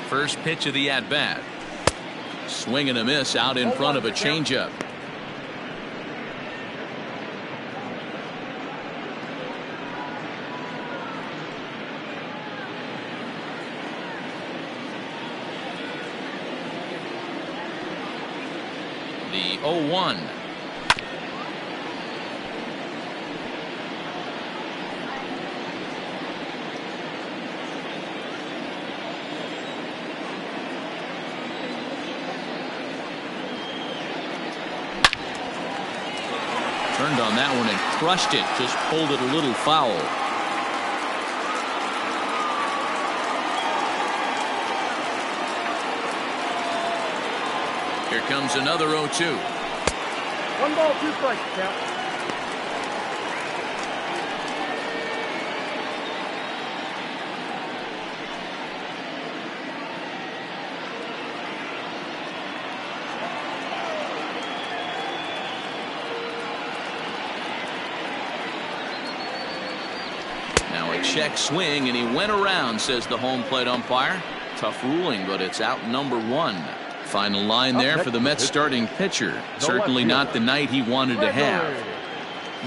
First pitch of the at-bat. Swing and a miss out in front of a changeup. The 0-1. Turned on that one and crushed it. Just pulled it a little foul. Here comes another 0-2. 1 ball, 2 strikes, count. Now a check swing, and he went around, says the home plate umpire. Tough ruling, but it's out number 1. Final line there for the Mets starting pitcher. Certainly not the night he wanted to have.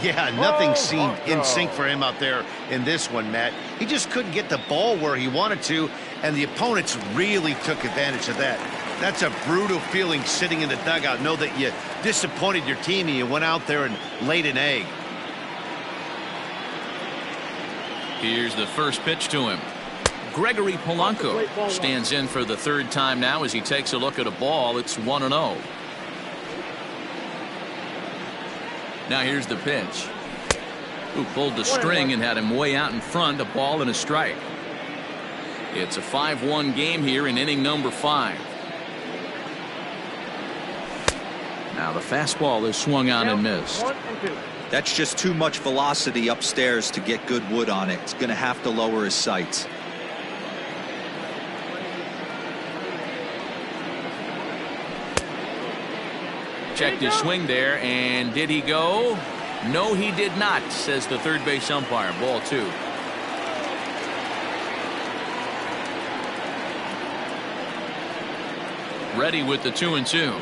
Yeah, nothing seemed in sync for him out there in this one, Matt. He just couldn't get the ball where he wanted to, and the opponents really took advantage of that. That's a brutal feeling sitting in the dugout. Know that you disappointed your team and you went out there and laid an egg. Here's the first pitch to him. Gregory Polanco stands in for the 3rd time now as he takes a look at a ball. It's 1-0. Now here's the pitch. Who pulled the string and had him way out in front, a ball and a strike. It's a 5-1 game here in inning number 5. Now the fastball is swung on and missed. 1 and 2. That's just too much velocity upstairs to get good wood on it. It's going to have to lower his sights. Checked his swing there, and did he go? No, he did not, says the third base umpire. Ball 2. Ready with the 2-2.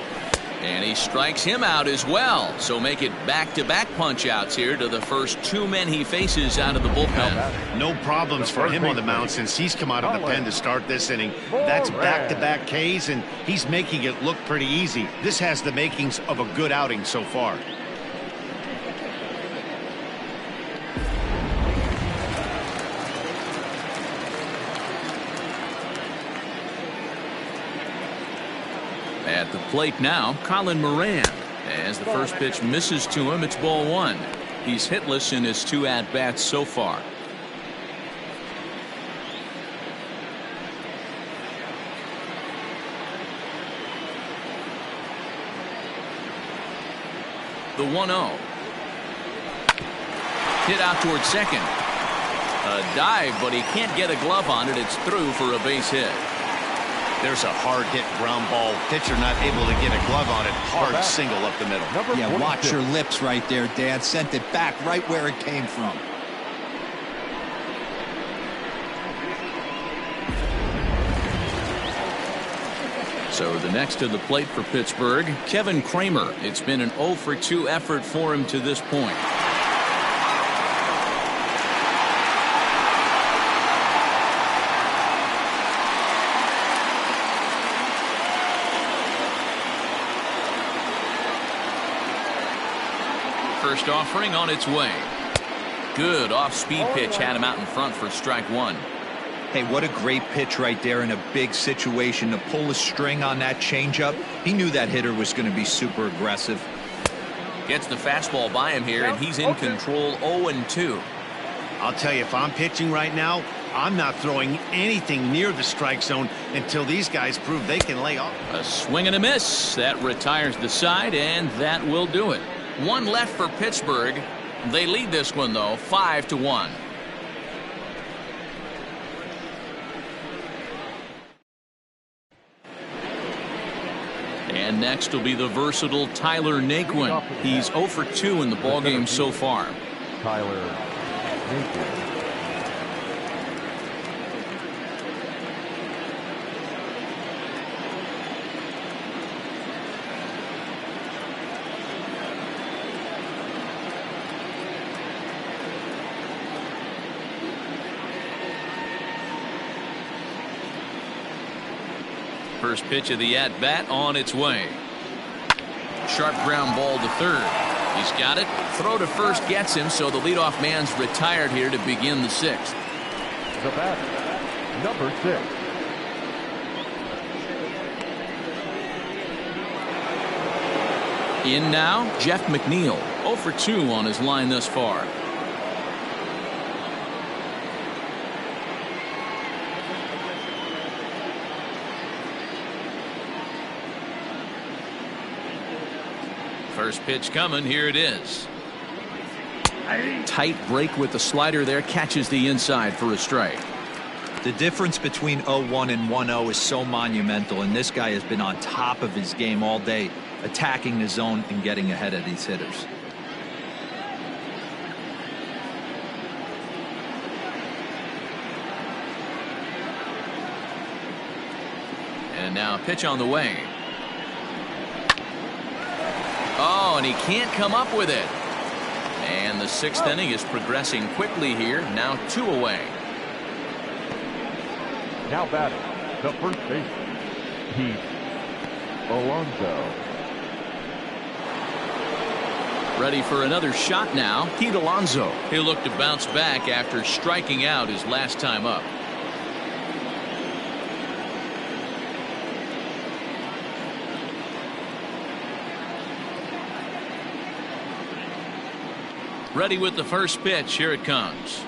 And he strikes him out as well. So make it back-to-back punch-outs here to the first 2 men he faces out of the bullpen. No problems for him on the mound since he's come out of the pen to start this inning. That's back-to-back Ks, and he's making it look pretty easy. This has the makings of a good outing so far. At the plate now, Colin Moran. As the first pitch misses to him, it's ball 1. He's hitless in his 2 at-bats so far. The 1-0. Hit out towards second. A dive, but he can't get a glove on it. It's through for a base hit. There's a hard hit ground ball. Pitcher not able to get a glove on it. Hard single up the middle. Yeah, watch your lips right there, Dad. Sent it back right where it came from. So the next to the plate for Pittsburgh, Kevin Kramer. It's been an 0-for-2 effort for him to this point. first offering on its way. Good off-speed pitch had him out in front for strike one. Hey, what a great pitch right there in a big situation to pull a string on that changeup. He knew that hitter was going to be super aggressive. Gets the fastball by him here, and he's in control 0-2. I'll tell you, if I'm pitching right now, I'm not throwing anything near the strike zone until these guys prove they can lay off. A swing and a miss. That retires the side, and that will do it. One left for Pittsburgh. They lead this one, though, 5-1. And next will be the versatile Tyler Naquin. He's 0 for 2 in the ballgame so far. Tyler Naquin. First pitch of the at-bat on its way. Sharp ground ball to third. He's got it. Throw to first gets him, so the leadoff man's retired here to begin the sixth. The batter, number 6. In now, Jeff McNeil. 0 for 2 on his line thus far. First pitch coming. Here it is. Tight break with the slider there. Catches the inside for a strike. The difference between 0-1 and 1-0 is so monumental, and this guy has been on top of his game all day, attacking the zone and getting ahead of these hitters. And now a pitch on the way. Oh, and he can't come up with it. And the sixth inning is progressing quickly here. Now 2 away. Now batting, the first baseman, Pete Alonso. Ready for another shot now. Pete Alonso. He'll look to bounce back after striking out his last time up. Ready with the first pitch. Here it comes.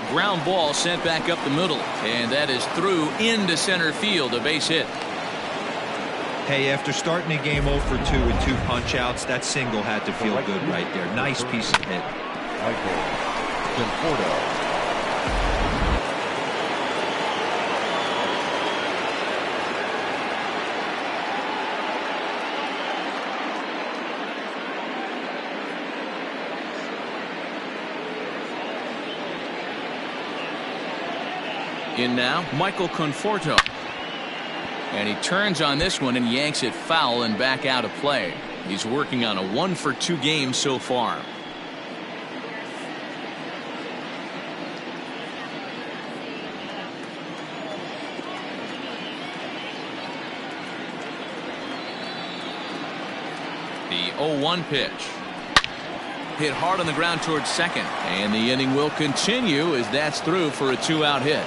Ground ball sent back up the middle, and that is through into center field. A base hit. Hey, after starting a game 0 for 2 with 2 punch outs, that single had to feel good right there. Nice piece of hit. Michael Conforto. In now, Michael Conforto. And he turns on this one and yanks it foul and back out of play. He's working on a 1 for 2 game so far. The 0-1 pitch. Hit hard on the ground towards second. And the inning will continue as that's through for a 2-out hit.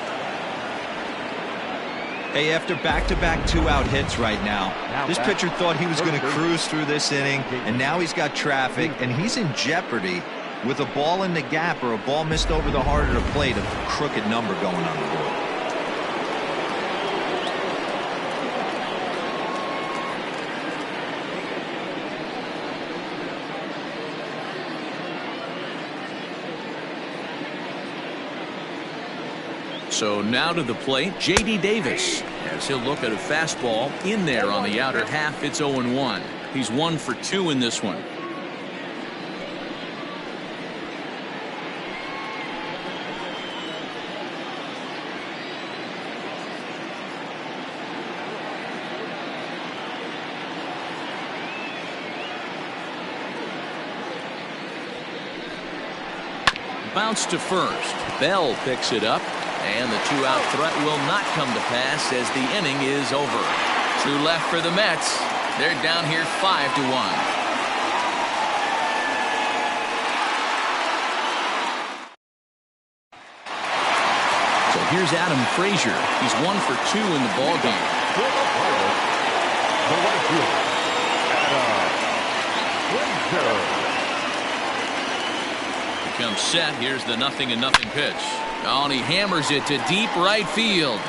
Hey, after back-to-back 2-out hits right now, this pitcher thought he was going to cruise through this inning, and now he's got traffic, and he's in jeopardy with a ball in the gap or a ball missed over the heart of the plate, a crooked number going on the board. So now to the plate, J.D. Davis, as he'll look at a fastball in there on the outer half. It's 0-1. He's 1 for 2 in this one. Bounce to first. Bell picks it up. And the 2-out threat will not come to pass as the inning is over. 2 left for the Mets. They're down here 5-1. here's Adam Frazier. He's 1 for 2 in the ball game. For the Pirates, the right fielder, Adam Frazier. He comes set. Here's the 0-0 pitch. Oh, and he hammers it to deep right field.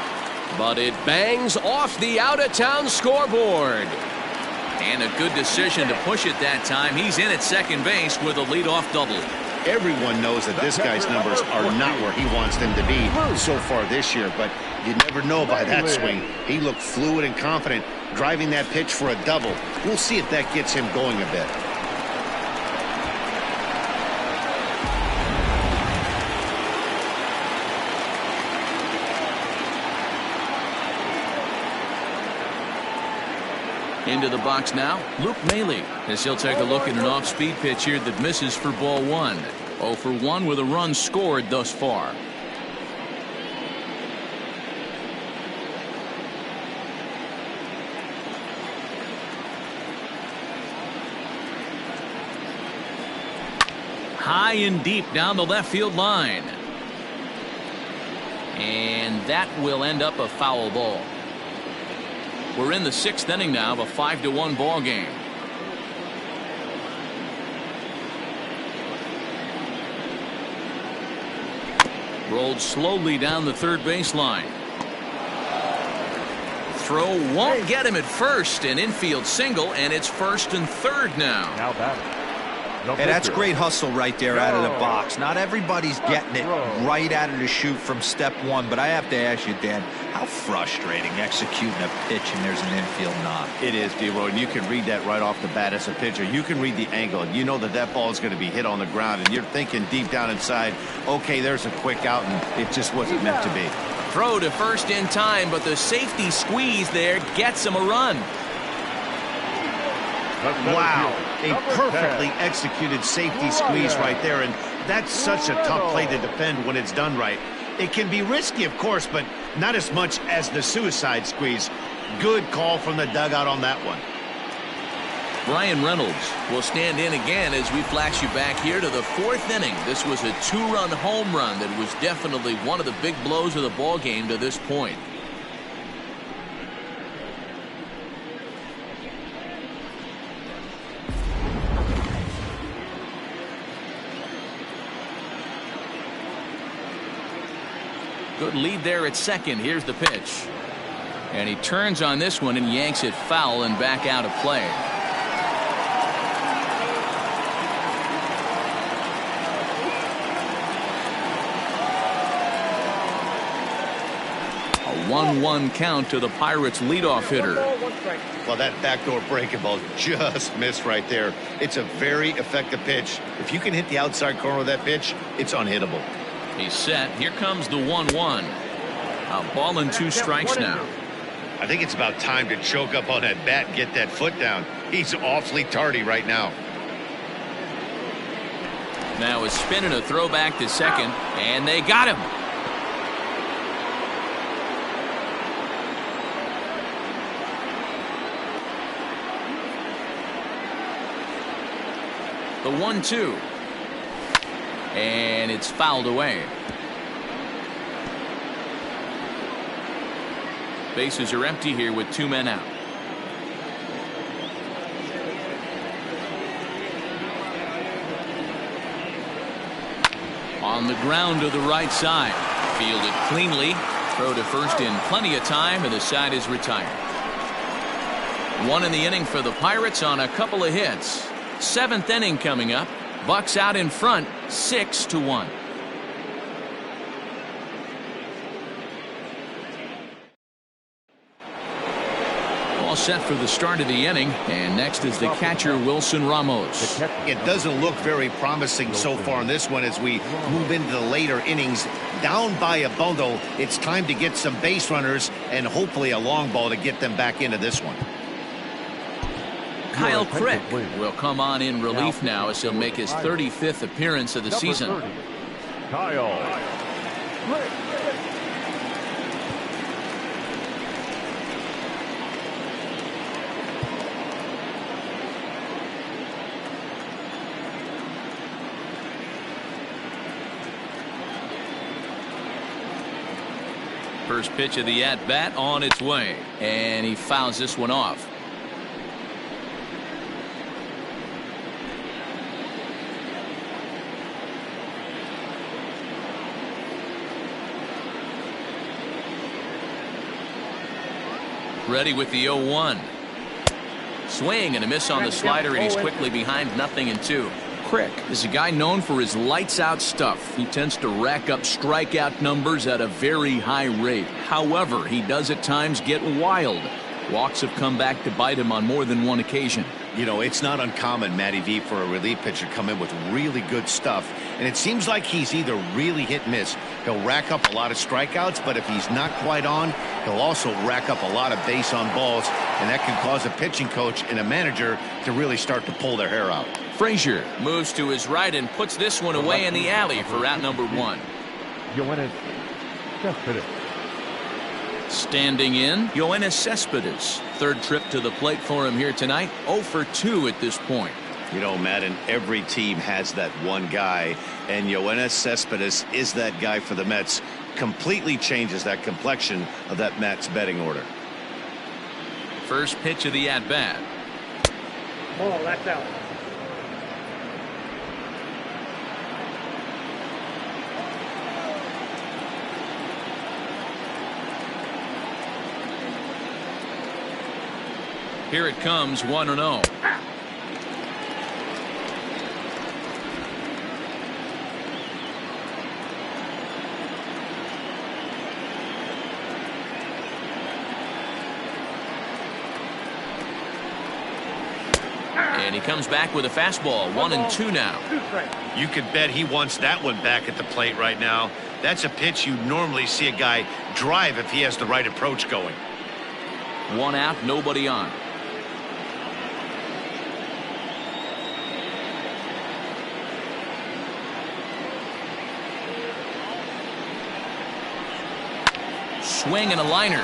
But it bangs off the out-of-town scoreboard. And a good decision to push it that time. He's in at second base with a leadoff double. Everyone knows that this guy's numbers are not where he wants them to be so far this year, but you never know by that swing. He looked fluid and confident, driving that pitch for a double. We'll see if that gets him going a bit. Into the box now, Luke Maile, as he'll take a look at an off-speed pitch here that misses for ball 1. 0 for 1 with a run scored thus far. High and deep down the left field line. And that will end up a foul ball. We're in the 6th inning now of a 5-1 ball game. Rolled slowly down the third baseline. Throw won't get him at first. An infield single, and it's 1st and 3rd now. Now batting. Hey, that's great hustle right there out of the box. Not everybody's getting it right out of the chute from step 1, but I have to ask you, Dan, how frustrating executing a pitch and there's an infield knock. It is, D-Roy, and you can read that right off the bat as a pitcher. You can read the angle, and you know that that ball is going to be hit on the ground, and you're thinking deep down inside, okay, there's a quick out, and it just wasn't meant to be. Throw to first in time, but the safety squeeze there gets him a run. Wow, a perfectly executed safety squeeze right there, and that's such a tough play to defend when it's done right. It can be risky, of course, but not as much as the suicide squeeze. Good call from the dugout on that one. Bryan Reynolds will stand in again as we flash you back here to the 4th inning. This was a 2-run home run that was definitely one of the big blows of the ball game to this point. Good lead there at second. Here's the pitch. And he turns on this one and yanks it foul and back out of play. A 1-1 count to the Pirates leadoff hitter. Well, that backdoor breaking ball just missed right there. It's a very effective pitch. If you can hit the outside corner of that pitch, it's unhittable. He's set. Here comes the 1-1. A ball and 2 strikes now. I think it's about time to choke up on that bat and get that foot down. He's awfully tardy right now. Now a spin and a throw back to second, and they got him. The 1-2. And it's fouled away. Bases are empty here with 2 men out. On the ground to the right side. Fielded cleanly. Throw to first in plenty of time, and the side is retired. 1 in the inning for the Pirates on a couple of hits. 7th inning coming up. Bucks out in front, 6-1. All set for the start of the inning, and next is the catcher Wilson Ramos. It doesn't look very promising so far in this one as we move into the later innings. Down by a bundle, it's time to get some base runners and hopefully a long ball to get them back into this one. Kyle Crick will come on in relief now as he'll make his 35th appearance of the season. Kyle Crick. First pitch of the at-bat on its way. And he fouls this one off. Ready with the 0-1. Swing and a miss on the slider, and he's quickly behind 0-2. Crick is a guy known for his lights-out stuff. He tends to rack up strikeout numbers at a very high rate. However, he does at times get wild. Walks have come back to bite him on more than one occasion. You know, it's not uncommon, Matty V, for a relief pitcher to come in with really good stuff. And it seems like he's either really hit and miss. He'll rack up a lot of strikeouts, but if he's not quite on, he'll also rack up a lot of base on balls. And that can cause a pitching coach and a manager to really start to pull their hair out. Frazier moves to his right and puts this one away in the alley for out number 1. Yoenis Cespedes. Standing in, Yoenis Cespedes. Third trip to the plate for him here tonight. 0 for 2 at this point. You know, Madden, every team has that one guy, and Yoenis Cespedes is that guy for the Mets. Completely changes that complexion of that Mets betting order. First pitch of the at-bat. Ball, that's out. Here it comes, 1-0. And he comes back with a fastball. 1-2 now. You could bet he wants that one back at the plate right now. That's a pitch you normally see a guy drive if he has the right approach going. 1 out, nobody on. Swing and a liner.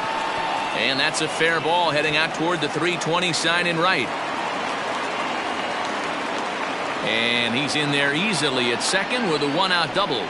And that's a fair ball heading out toward the 320 sign in right. And he's in there easily at second with a 1-out double.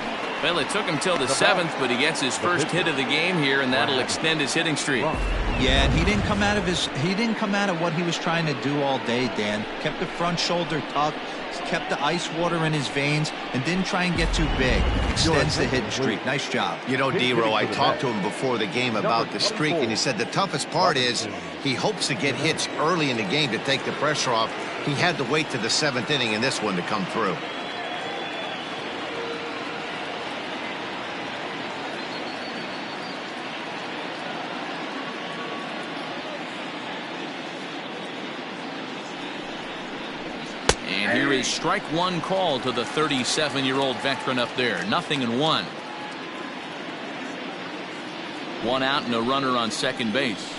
Well, it took him till the 7th, but he gets his first hit of the game here, and that'll extend his hitting streak. Yeah, and he didn't come out of what he was trying to do all day, Dan. Kept the front shoulder tucked, kept the ice water in his veins, and didn't try and get too big. Extends the hitting streak. Nice job. You know, D-Row, I talked to him before the game about the streak, and he said the toughest part is he hopes to get hits early in the game to take the pressure off. He had to wait to the 7th inning in this one to come through. And here is strike 1 call to the 37-year-old veteran up there. 0-1. 1 out and a runner on second base.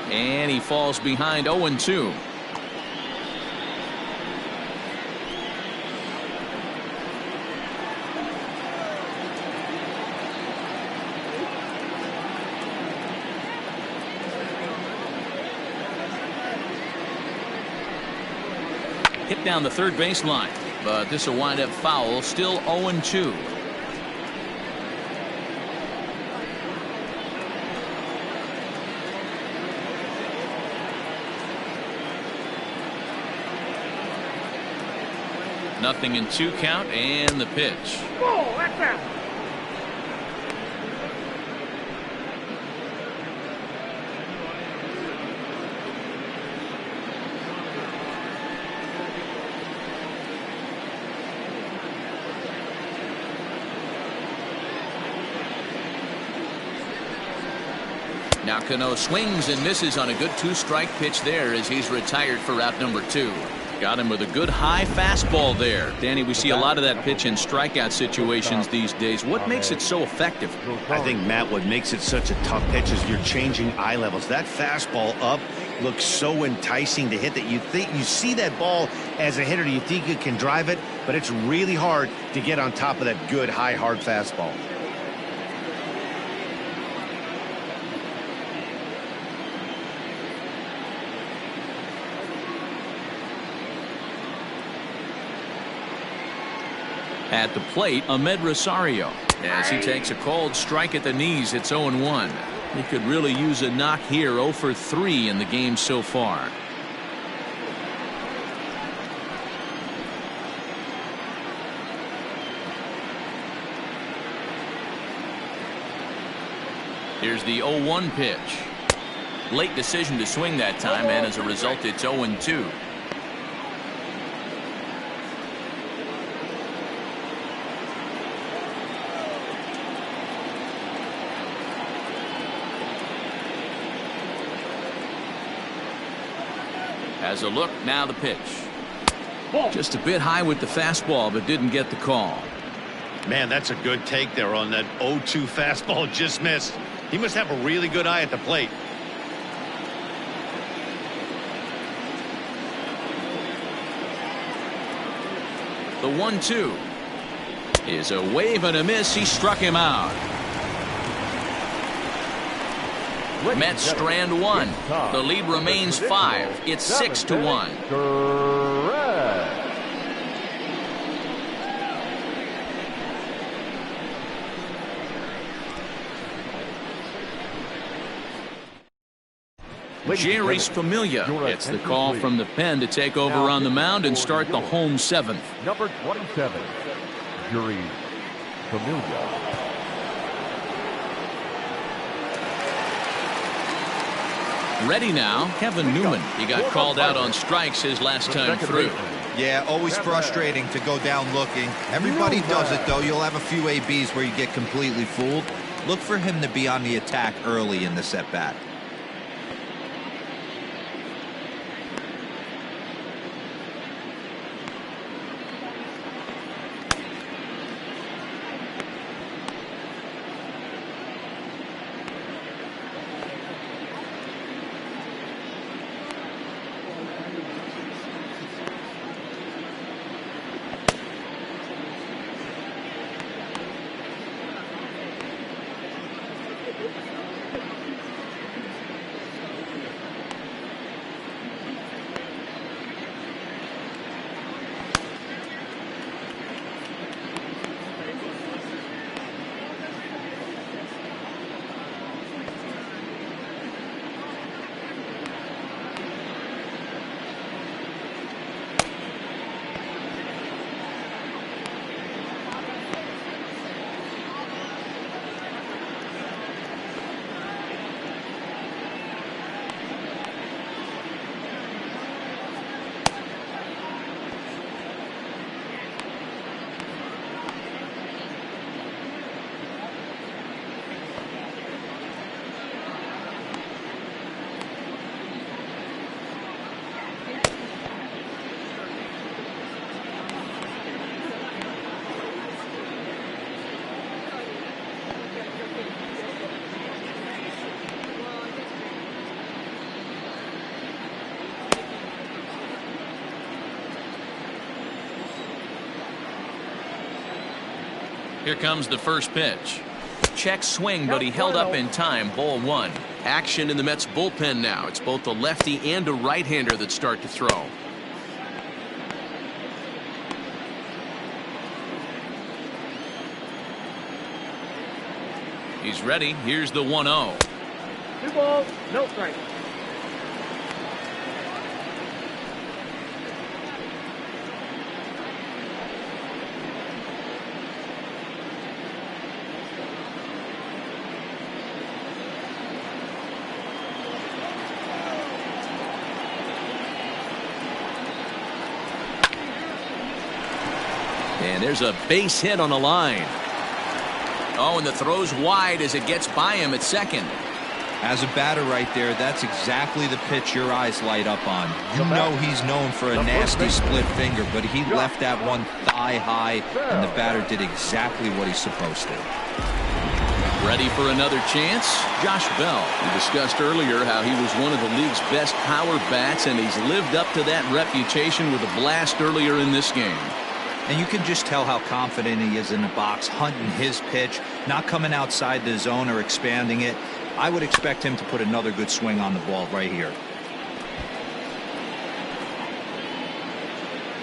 And he falls behind 0-2. Hit down the third baseline, but this will wind up foul. Still 0-2. Nothing in 2 count, and the pitch. Ball, that's out. Now Cano swings and misses on a good 2-strike pitch there as he's retired for out number 2. Got him with a good high fastball there. Danny, we see a lot of that pitch in strikeout situations these days. What makes it so effective? I think, Matt, what makes it such a tough pitch is you're changing eye levels. That fastball up looks so enticing to hit that you see that ball as a hitter, you think you can drive it, but it's really hard to get on top of that good high hard fastball. At the plate, Ahmed Rosario. As he takes a cold strike at the knees, it's 0-1. He could really use a knock here. 0 for 3 in the game so far. Here's the 0-1 pitch. Late decision to swing that time, and as a result, it's 0-2. As a look, now the pitch. Just a bit high with the fastball, but didn't get the call. Man, that's a good take there on that 0-2 fastball. Just missed. He must have a really good eye at the plate. The 1-2 is a wave and a miss. He struck him out. Mets strand one. The lead remains 5. It's 6-1. Jeurys Familia gets the call from the pen to take over on the mound and start the home 7th. Number 27, Jeurys Familia. Ready now, Kevin Newman. He got called out on strikes his last time through. Yeah, always frustrating to go down looking. Everybody does it, though. You'll have a few ABs where you get completely fooled. Look for him to be on the attack early in the at-bat. Here comes the first pitch. Check swing, but he held up in time. Ball 1. Action in the Mets bullpen now. It's both a lefty and a right-hander that start to throw. He's ready. Here's the 1-0. 2 balls, no strike. And there's a base hit on the line. Oh, and the throw's wide as it gets by him at second. As a batter right there, that's exactly the pitch your eyes light up on. You know he's known for a nasty split finger, but he left that one thigh high, and the batter did exactly what he's supposed to. Ready for another chance? Josh Bell. We discussed earlier how he was one of the league's best power bats, and he's lived up to that reputation with a blast earlier in this game. And you can just tell how confident he is in the box, hunting his pitch, not coming outside the zone or expanding it. I would expect him to put another good swing on the ball right here.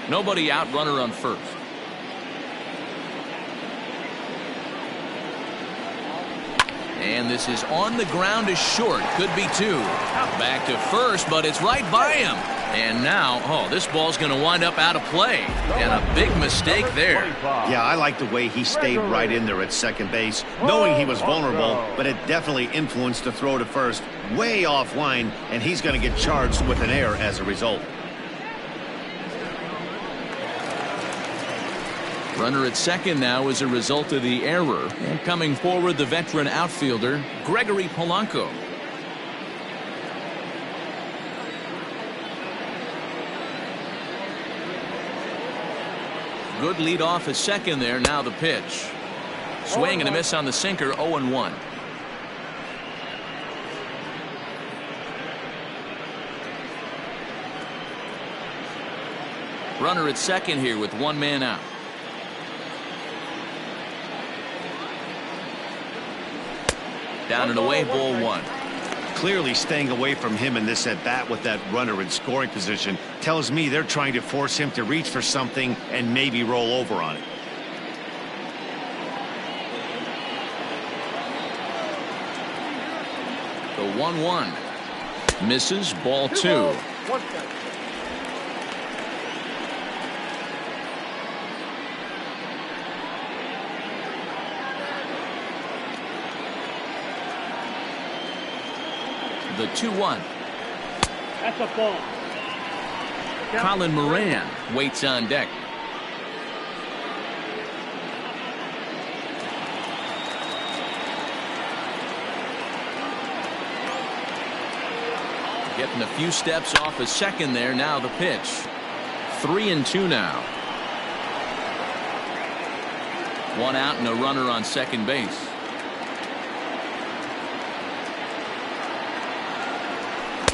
Nobody out, runner on first. And this is on the ground is short. Could be 2. Back to first, but it's right by him. And now, this ball's going to wind up out of play. And a big mistake there. Yeah, I like the way he stayed right in there at second base, knowing he was vulnerable, but it definitely influenced the throw to first. Way offline, and he's going to get charged with an error as a result. Runner at second now as a result of the error. And coming forward, the veteran outfielder, Gregory Polanco. Good lead off at second there. Now the pitch. Swing and a miss on the sinker, 0-1. Runner at second here with 1 man out. Down and away, ball 1. Clearly staying away from him in this at-bat with that runner in scoring position tells me they're trying to force him to reach for something and maybe roll over on it. The 1-1. Misses, ball 2. 1 strike. The 2-1. That's a ball. Colin Moran waits on deck. Getting a few steps off a second there. Now the pitch. 3-2 now. 1 out and a runner on second base.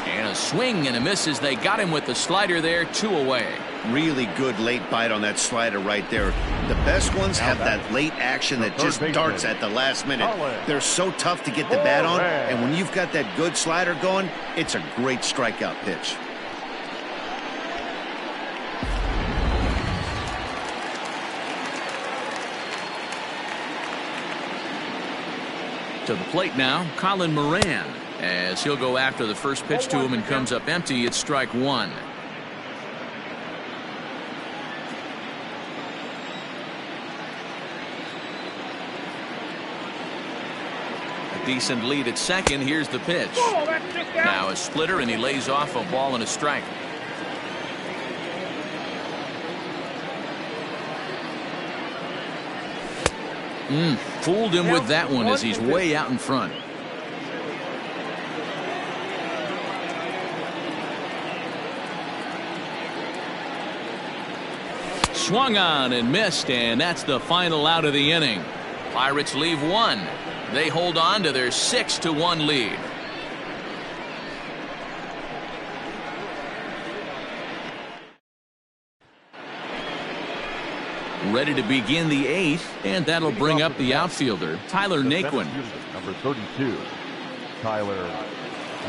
And a swing and a miss as they got him with the slider there. 2 away. Really good late bite on that slider right there. The best ones have that late action that just darts at the last minute. They're so tough to get the bat on, and when you've got that good slider going, it's a great strikeout pitch. To the plate now, Colin Moran, as he'll go after the first pitch to him and comes up empty. It's strike 1. A decent lead at second. Here's the pitch. Now a splitter, and he lays off a ball and a strike. Fooled him with that one as he's way out in front. Swung on and missed, and that's the final out of the inning. Pirates leave 1. They hold on to their 6-1 lead. Ready to begin the 8th, and that'll bring up the outfielder, Tyler Naquin. Number 32, Tyler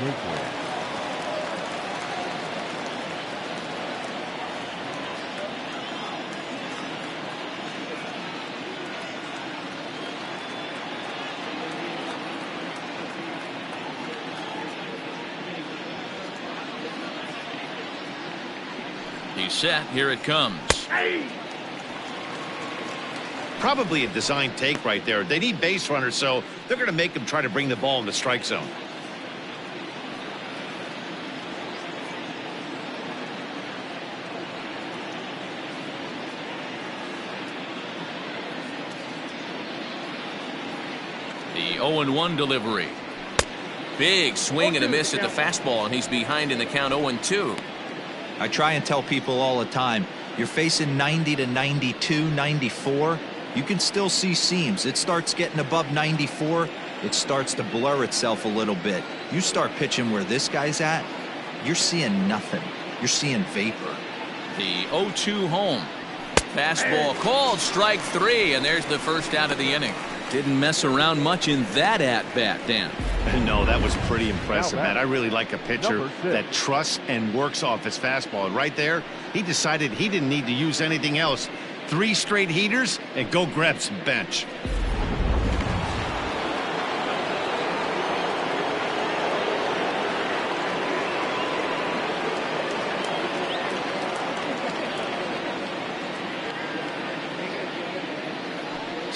Naquin. He's set. Here it comes. Probably a design take right there. They need base runners, so they're going to make them try to bring the ball in the strike zone. The 0-1 delivery. Big swing and a miss at the fastball, and he's behind in the count 0-2. I try and tell people all the time, you're facing 90 to 92, 94. You can still see seams. It starts getting above 94. It starts to blur itself a little bit. You start pitching where this guy's at, you're seeing nothing. You're seeing vapor. The 0-2 home. Fastball called, strike 3, and there's the first out of the inning. Didn't mess around much in that at-bat, Dan. No, that was pretty impressive, man. I really like a pitcher that trusts and works off his fastball. And right there, he decided he didn't need to use anything else. 3 straight heaters and go grab some bench.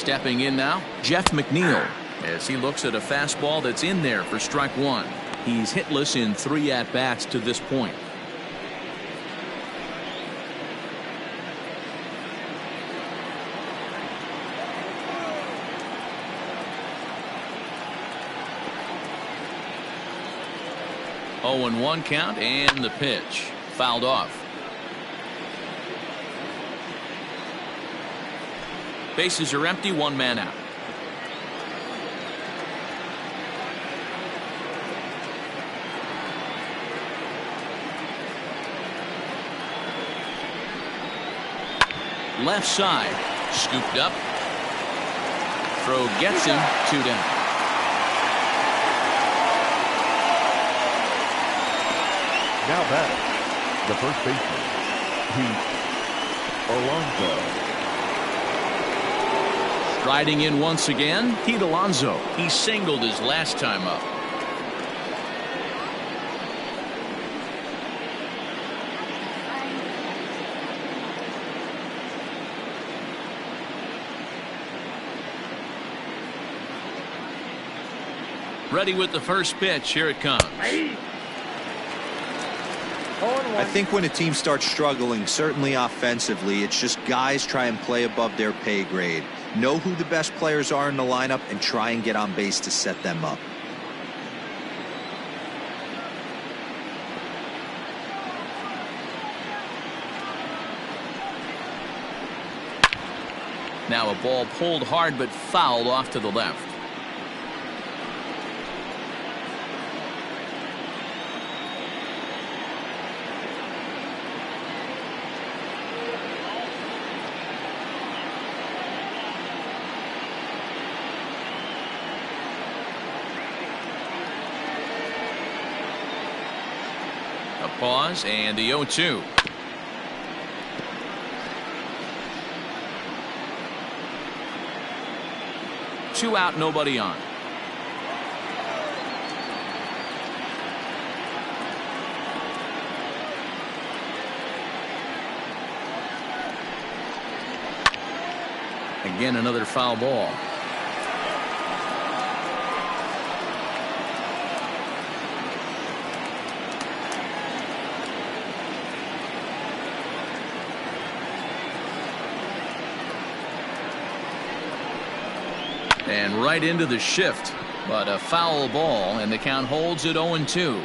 Stepping in now, Jeff McNeil, as he looks at a fastball that's in there for strike one. He's hitless in 3 at-bats to this point. Oh, and 1 count, and the pitch fouled off. Bases are empty, 1 man out. Left side, scooped up. Throw gets him, 2 down. Now back, the first baseman, Pete Alonso. Striding in once again, Pete Alonso. He singled his last time up. Ready with the first pitch. Here it comes. I think when a team starts struggling, certainly offensively, it's just guys try and play above their pay grade. Know who the best players are in the lineup and try and get on base to set them up. Now a ball pulled hard but fouled off to the left. Pause and the 0-2. Two out, nobody on. Again, another foul ball. And right into the shift, but a foul ball, and the count holds at 0-2.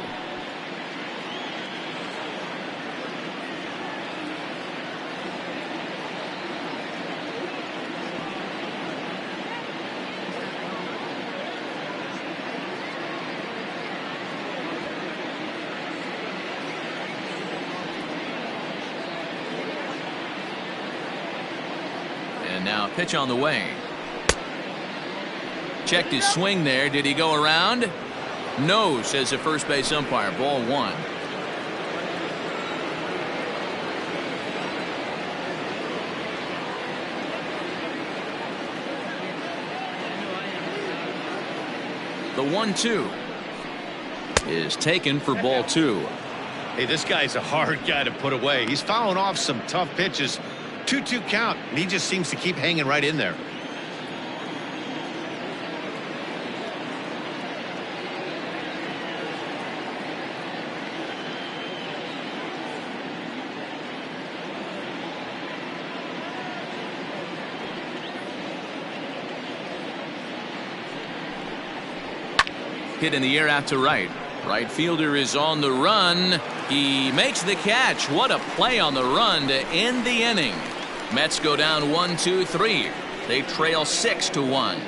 And now pitch on the way. Checked his swing there. Did he go around? No, says the first base umpire. Ball 1. The 1-2 is taken for ball 2. Hey, this guy's a hard guy to put away. He's fouling off some tough pitches. 2-2 count, and he just seems to keep hanging right in there. Hit in the air out to right. Right fielder is on the run. He makes the catch. What a play on the run to end the inning. Mets go down 1-2-3. They trail 6-1.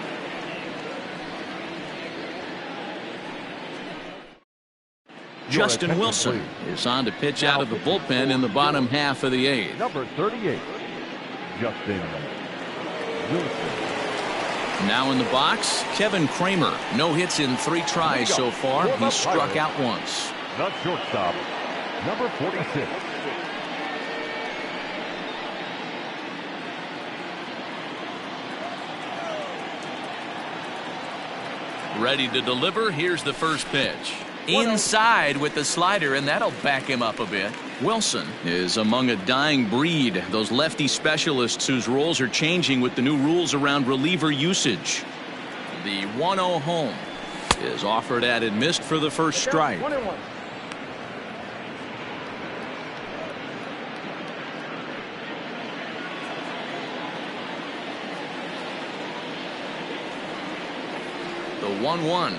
Justin Wilson is on to pitch out of the bullpen in the bottom half of the 8th. Number 38, Justin Wilson. Now in the box, Kevin Kramer. No hits in 3 tries so far. He struck out once. The shortstop, number 46. Ready to deliver. Here's the first pitch. Inside with the slider, and that'll back him up a bit. Wilson is among a dying breed, those lefty specialists whose roles are changing with the new rules around reliever usage. The 1-0 home is offered at and missed for the first strike. 1-1. The 1-1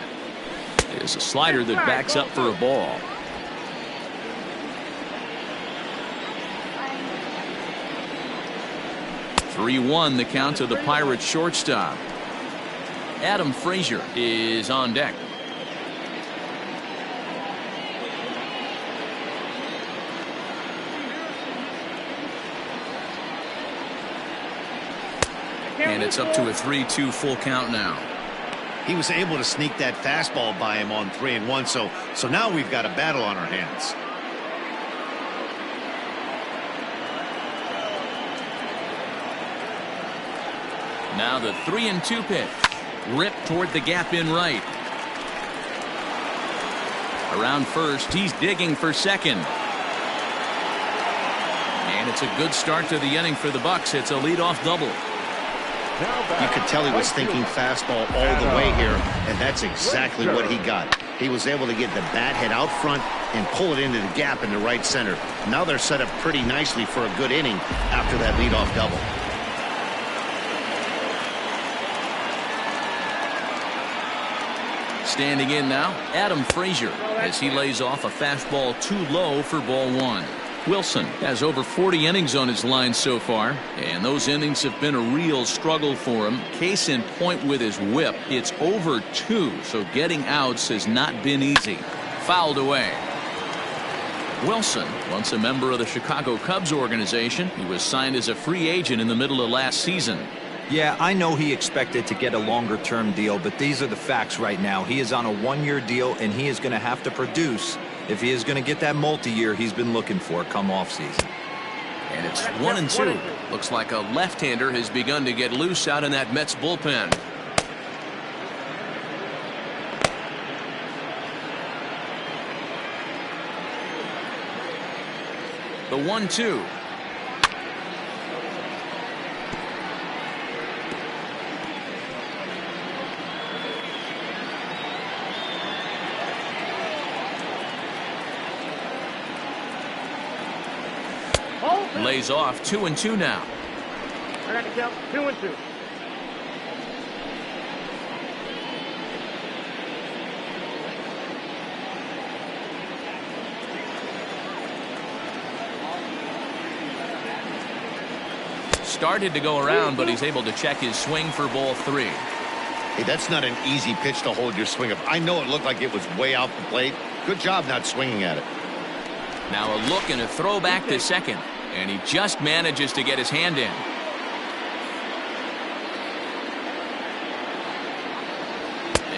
is a slider that backs up for a ball. (3-1) the count to the Pirates shortstop. Adam Frazier is on deck. And it's up to a 3-2 full count now. He was able to sneak that fastball by him on 3-1, so now we've got a battle on our hands. Now the 3-2 pitch. Ripped toward the gap in right. Around first, he's digging for second. And it's a good start to the inning for the Bucks. It's a leadoff double. You could tell he was thinking fastball all the way here, and that's exactly what he got. He was able to get the bat head out front and pull it into the gap in the right center. Now they're set up pretty nicely for a good inning after that leadoff double. Standing in now, Adam Frazier, as he lays off a fastball too low for ball one. Wilson has over 40 innings on his line so far, and those innings have been a real struggle for him. Case in point with his whip, it's over 2, so getting outs has not been easy. Fouled away. Wilson, once a member of the Chicago Cubs organization, he was signed as a free agent in the middle of last season. Yeah, I know he expected to get a longer-term deal, but these are the facts right now. He is on a one-year deal, and he is going to have to produce if he is going to get that multi-year he's been looking for come off-season. And it's 1-2. Looks like a left-hander has begun to get loose out in that Mets bullpen. The 1-2. Lays off 2-2 now. I got to count 2-2. Started to go around, but he's able to check his swing for ball 3. Hey, that's not an easy pitch to hold your swing up. I know it looked like it was way out the plate. Good job not swinging at it. Now a look and a throw back to second. And he just manages to get his hand in.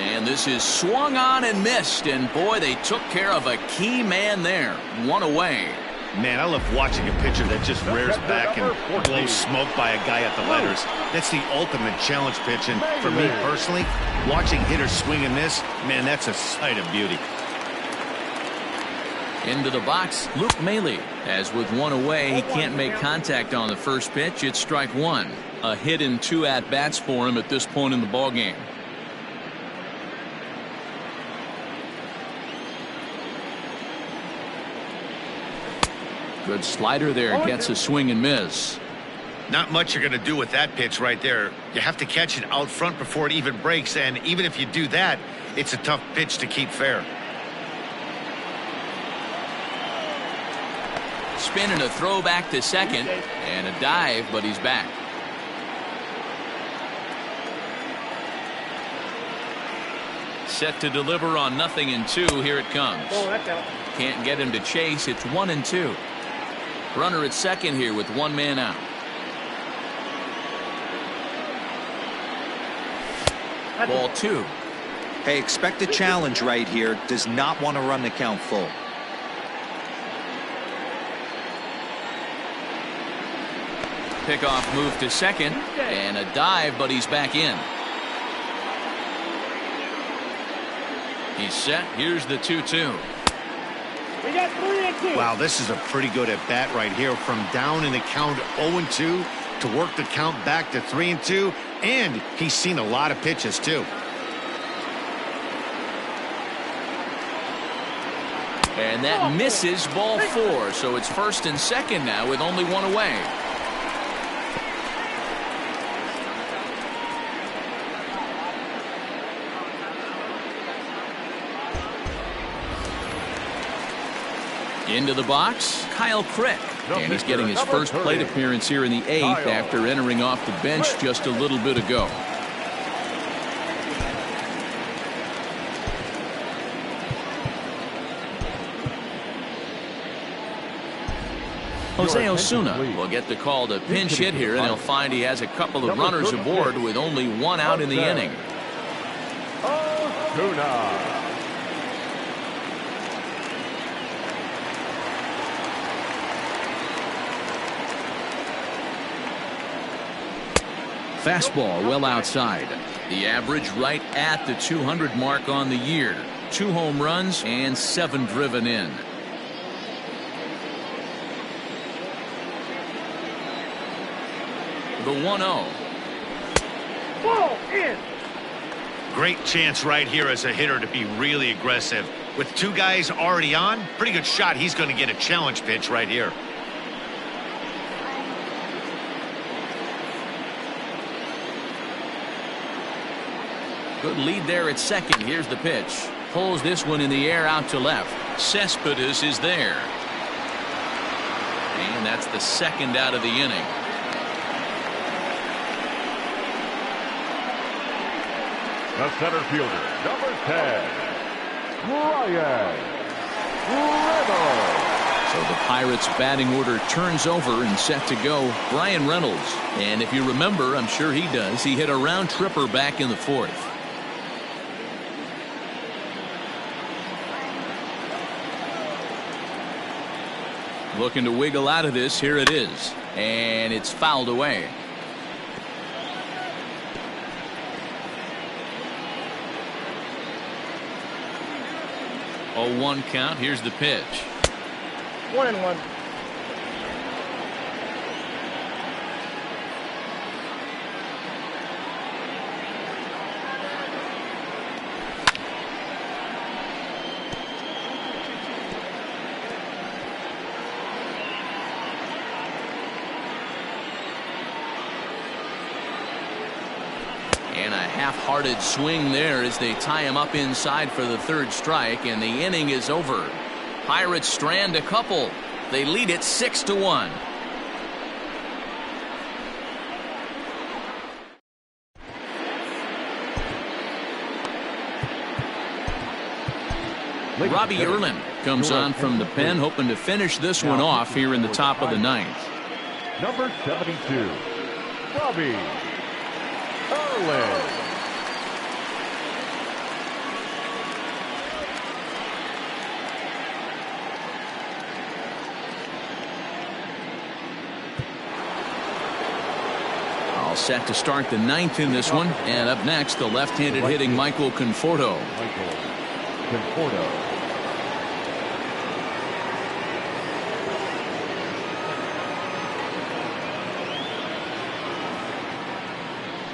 And this is swung on and missed. And boy, they took care of a key man there. One away. Man, I love watching a pitcher that just rears back and blows smoke by a guy at the letters. That's the ultimate challenge pitch. And for me personally, watching hitters swing and miss, man, that's a sight of beauty. Into the box, Luke Maile. As with one away, he can't make contact on the first pitch. It's strike one. A hit in 2 at-bats for him at this point in the ballgame. Good slider there. Gets a swing and miss. Not much you're going to do with that pitch right there. You have to catch it out front before it even breaks. And even if you do that, it's a tough pitch to keep fair. Spin and a throw back to second, and a dive, but he's back. Set to deliver on 0-2. Here it comes. Can't get him to chase. It's 1-2. Runner at second here with one man out. Ball 2. Hey, expect a challenge right here. Does not want to run the count full. Pickoff move to second, and a dive, but he's back in. He's set. Here's the 2-2. We got 3-2. Wow, this is a pretty good at bat right here. From down in the count 0-2 to work the count back to 3-2. And he's seen a lot of pitches, too. And that misses ball 4. So it's first and second now with only one away. Into the box, Kyle Crick. And he's getting his first plate appearance here in the 8th after entering off the bench just a little bit ago. Jose Osuna will get the call to pinch hit here, and he'll find he has a couple of runners aboard with only one out in the inning. Osuna. Fastball well outside. The average right at the 200 mark on the year. 2 home runs and 7 driven in. The 1-0. Ball in. Great chance right here as a hitter to be really aggressive. With 2 guys already on, pretty good shot. He's going to get a challenge pitch right here. Good lead there at second. Here's the pitch. Pulls this one in the air out to left. Cespedes is there. And that's the second out of the inning. The center fielder, number 10, Bryan Reynolds. So the Pirates batting order turns over and set to go. Bryan Reynolds. And if you remember, I'm sure he does, he hit a round tripper back in the 4th. Looking to wiggle out of this. Here it is. And it's fouled away. Oh, 1 count. Here's the pitch. 1-1. And a half-hearted swing there as they tie him up inside for the 3rd strike, and the inning is over. Pirates strand a couple. They lead it 6-1. Robbie Erlin comes on from the pen, hoping to finish this one off here in the top of the 9th. Number 72, Robbie Erlin. All set to start the 9th in this one. And up next, the left-handed hitting Michael Conforto. Conforto.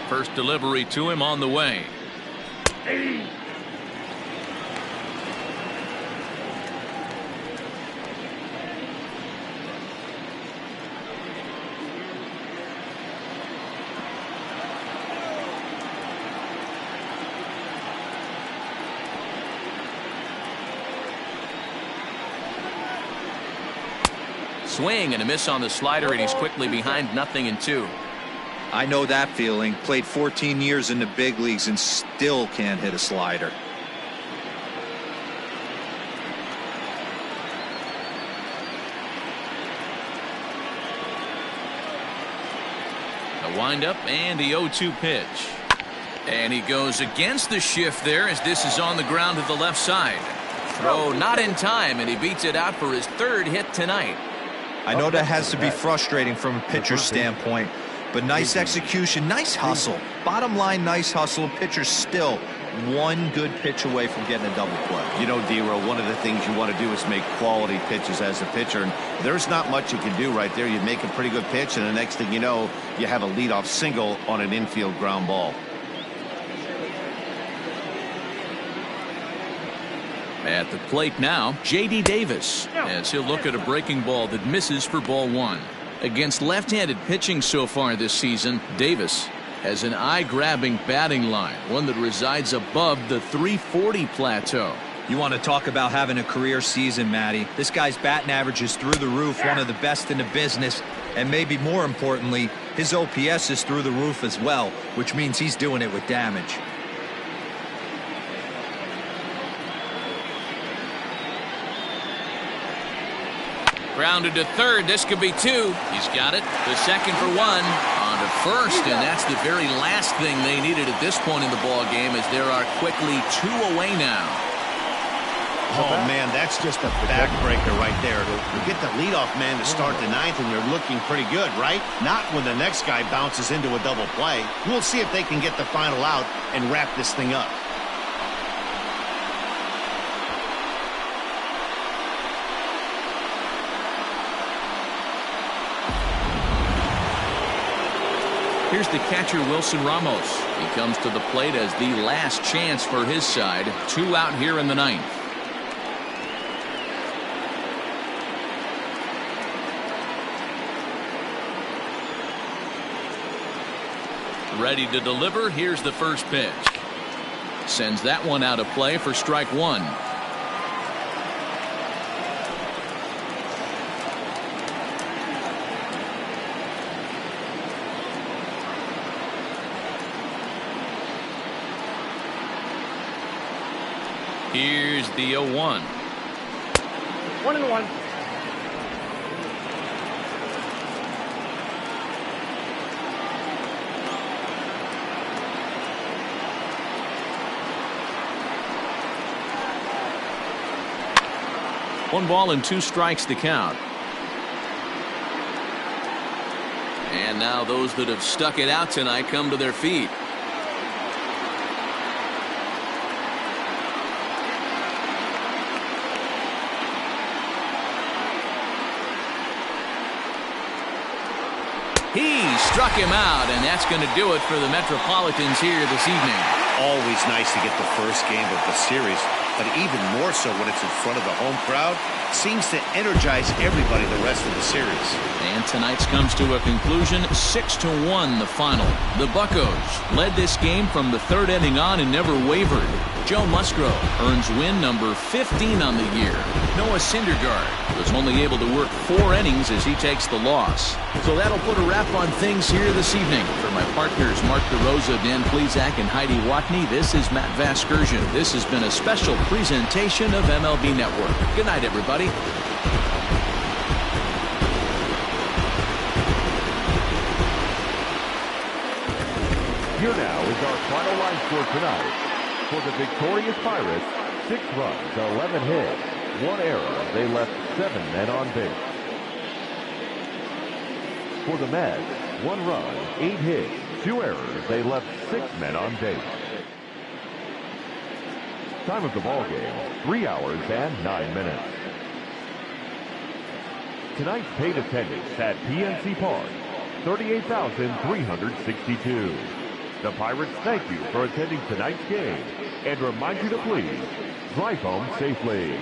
First delivery to him on the way. Swing and a miss on the slider, and he's quickly behind 0-2. I know that feeling. Played 14 years in the big leagues and still can't hit a slider. The windup and the 0-2 pitch. And he goes against the shift there as this is on the ground to the left side. Throw not in time, and he beats it out for his 3rd hit tonight. I know that has to be frustrating from a pitcher's standpoint, but nice execution, nice hustle. Bottom line, nice hustle. Pitcher still one good pitch away from getting a double play. You know, D-Row, one of the things you want to do is make quality pitches as a pitcher, and there's not much you can do right there. You make a pretty good pitch, and the next thing you know, you have a leadoff single on an infield ground ball. At the plate now, J.D. Davis, as he'll look at a breaking ball that misses for ball one. Against left-handed pitching so far this season, Davis has an eye-grabbing batting line, one that resides above the 340 plateau. You want to talk about having a career season, Matty. This guy's batting average is through the roof, one of the best in the business, and maybe more importantly, his OPS is through the roof as well, which means he's doing it with damage. Grounded to third. This could be two. He's got it. The second for one. On to first, and that's the very last thing they needed at this point in the ball game, as there are quickly two away now. Oh, man, that's just a backbreaker right there. You get the leadoff man to start the ninth, and you're looking pretty good, right? Not when the next guy bounces into a double play. We'll see if they can get the final out and wrap this thing up. Here's the catcher, Wilson Ramos. He comes to the plate as the last chance for his side. Two out here in the ninth. Ready to deliver. Here's the first pitch. Sends that one out of play for strike one. Here's the 0-1. 1-1. One ball and two strikes to count. And now those that have stuck it out tonight come to their feet. He struck him out, and that's going to do it for the Metropolitans here this evening. Always nice to get the first game of the series, but even more so when it's in front of the home crowd. Seems to energize everybody the rest of the series. And tonight's comes to a conclusion, 6-1 the final. The Buccos led this game from the third inning on and never wavered. Joe Musgrove earns win number 15 on the year. Noah Syndergaard was only able to work 4 innings as he takes the loss. So that'll put a wrap on things here this evening. For my partners Mark DeRosa, Dan Plesac, and Heidi Watney, this is Matt Vasgersian. This has been a special presentation of MLB Network. Good night, everybody. Here now is our final line score tonight. For the victorious Pirates, 6 runs, 11 hits, 1 error. They left 7 men on base. For the Mets, 1 run, 8 hits, 2 errors. They left 6 men on base. Time of the ball game, 3 hours and 9 minutes. Tonight's paid attendance at PNC Park, 38,362. The Pirates thank you for attending tonight's game and remind you to please drive home safely.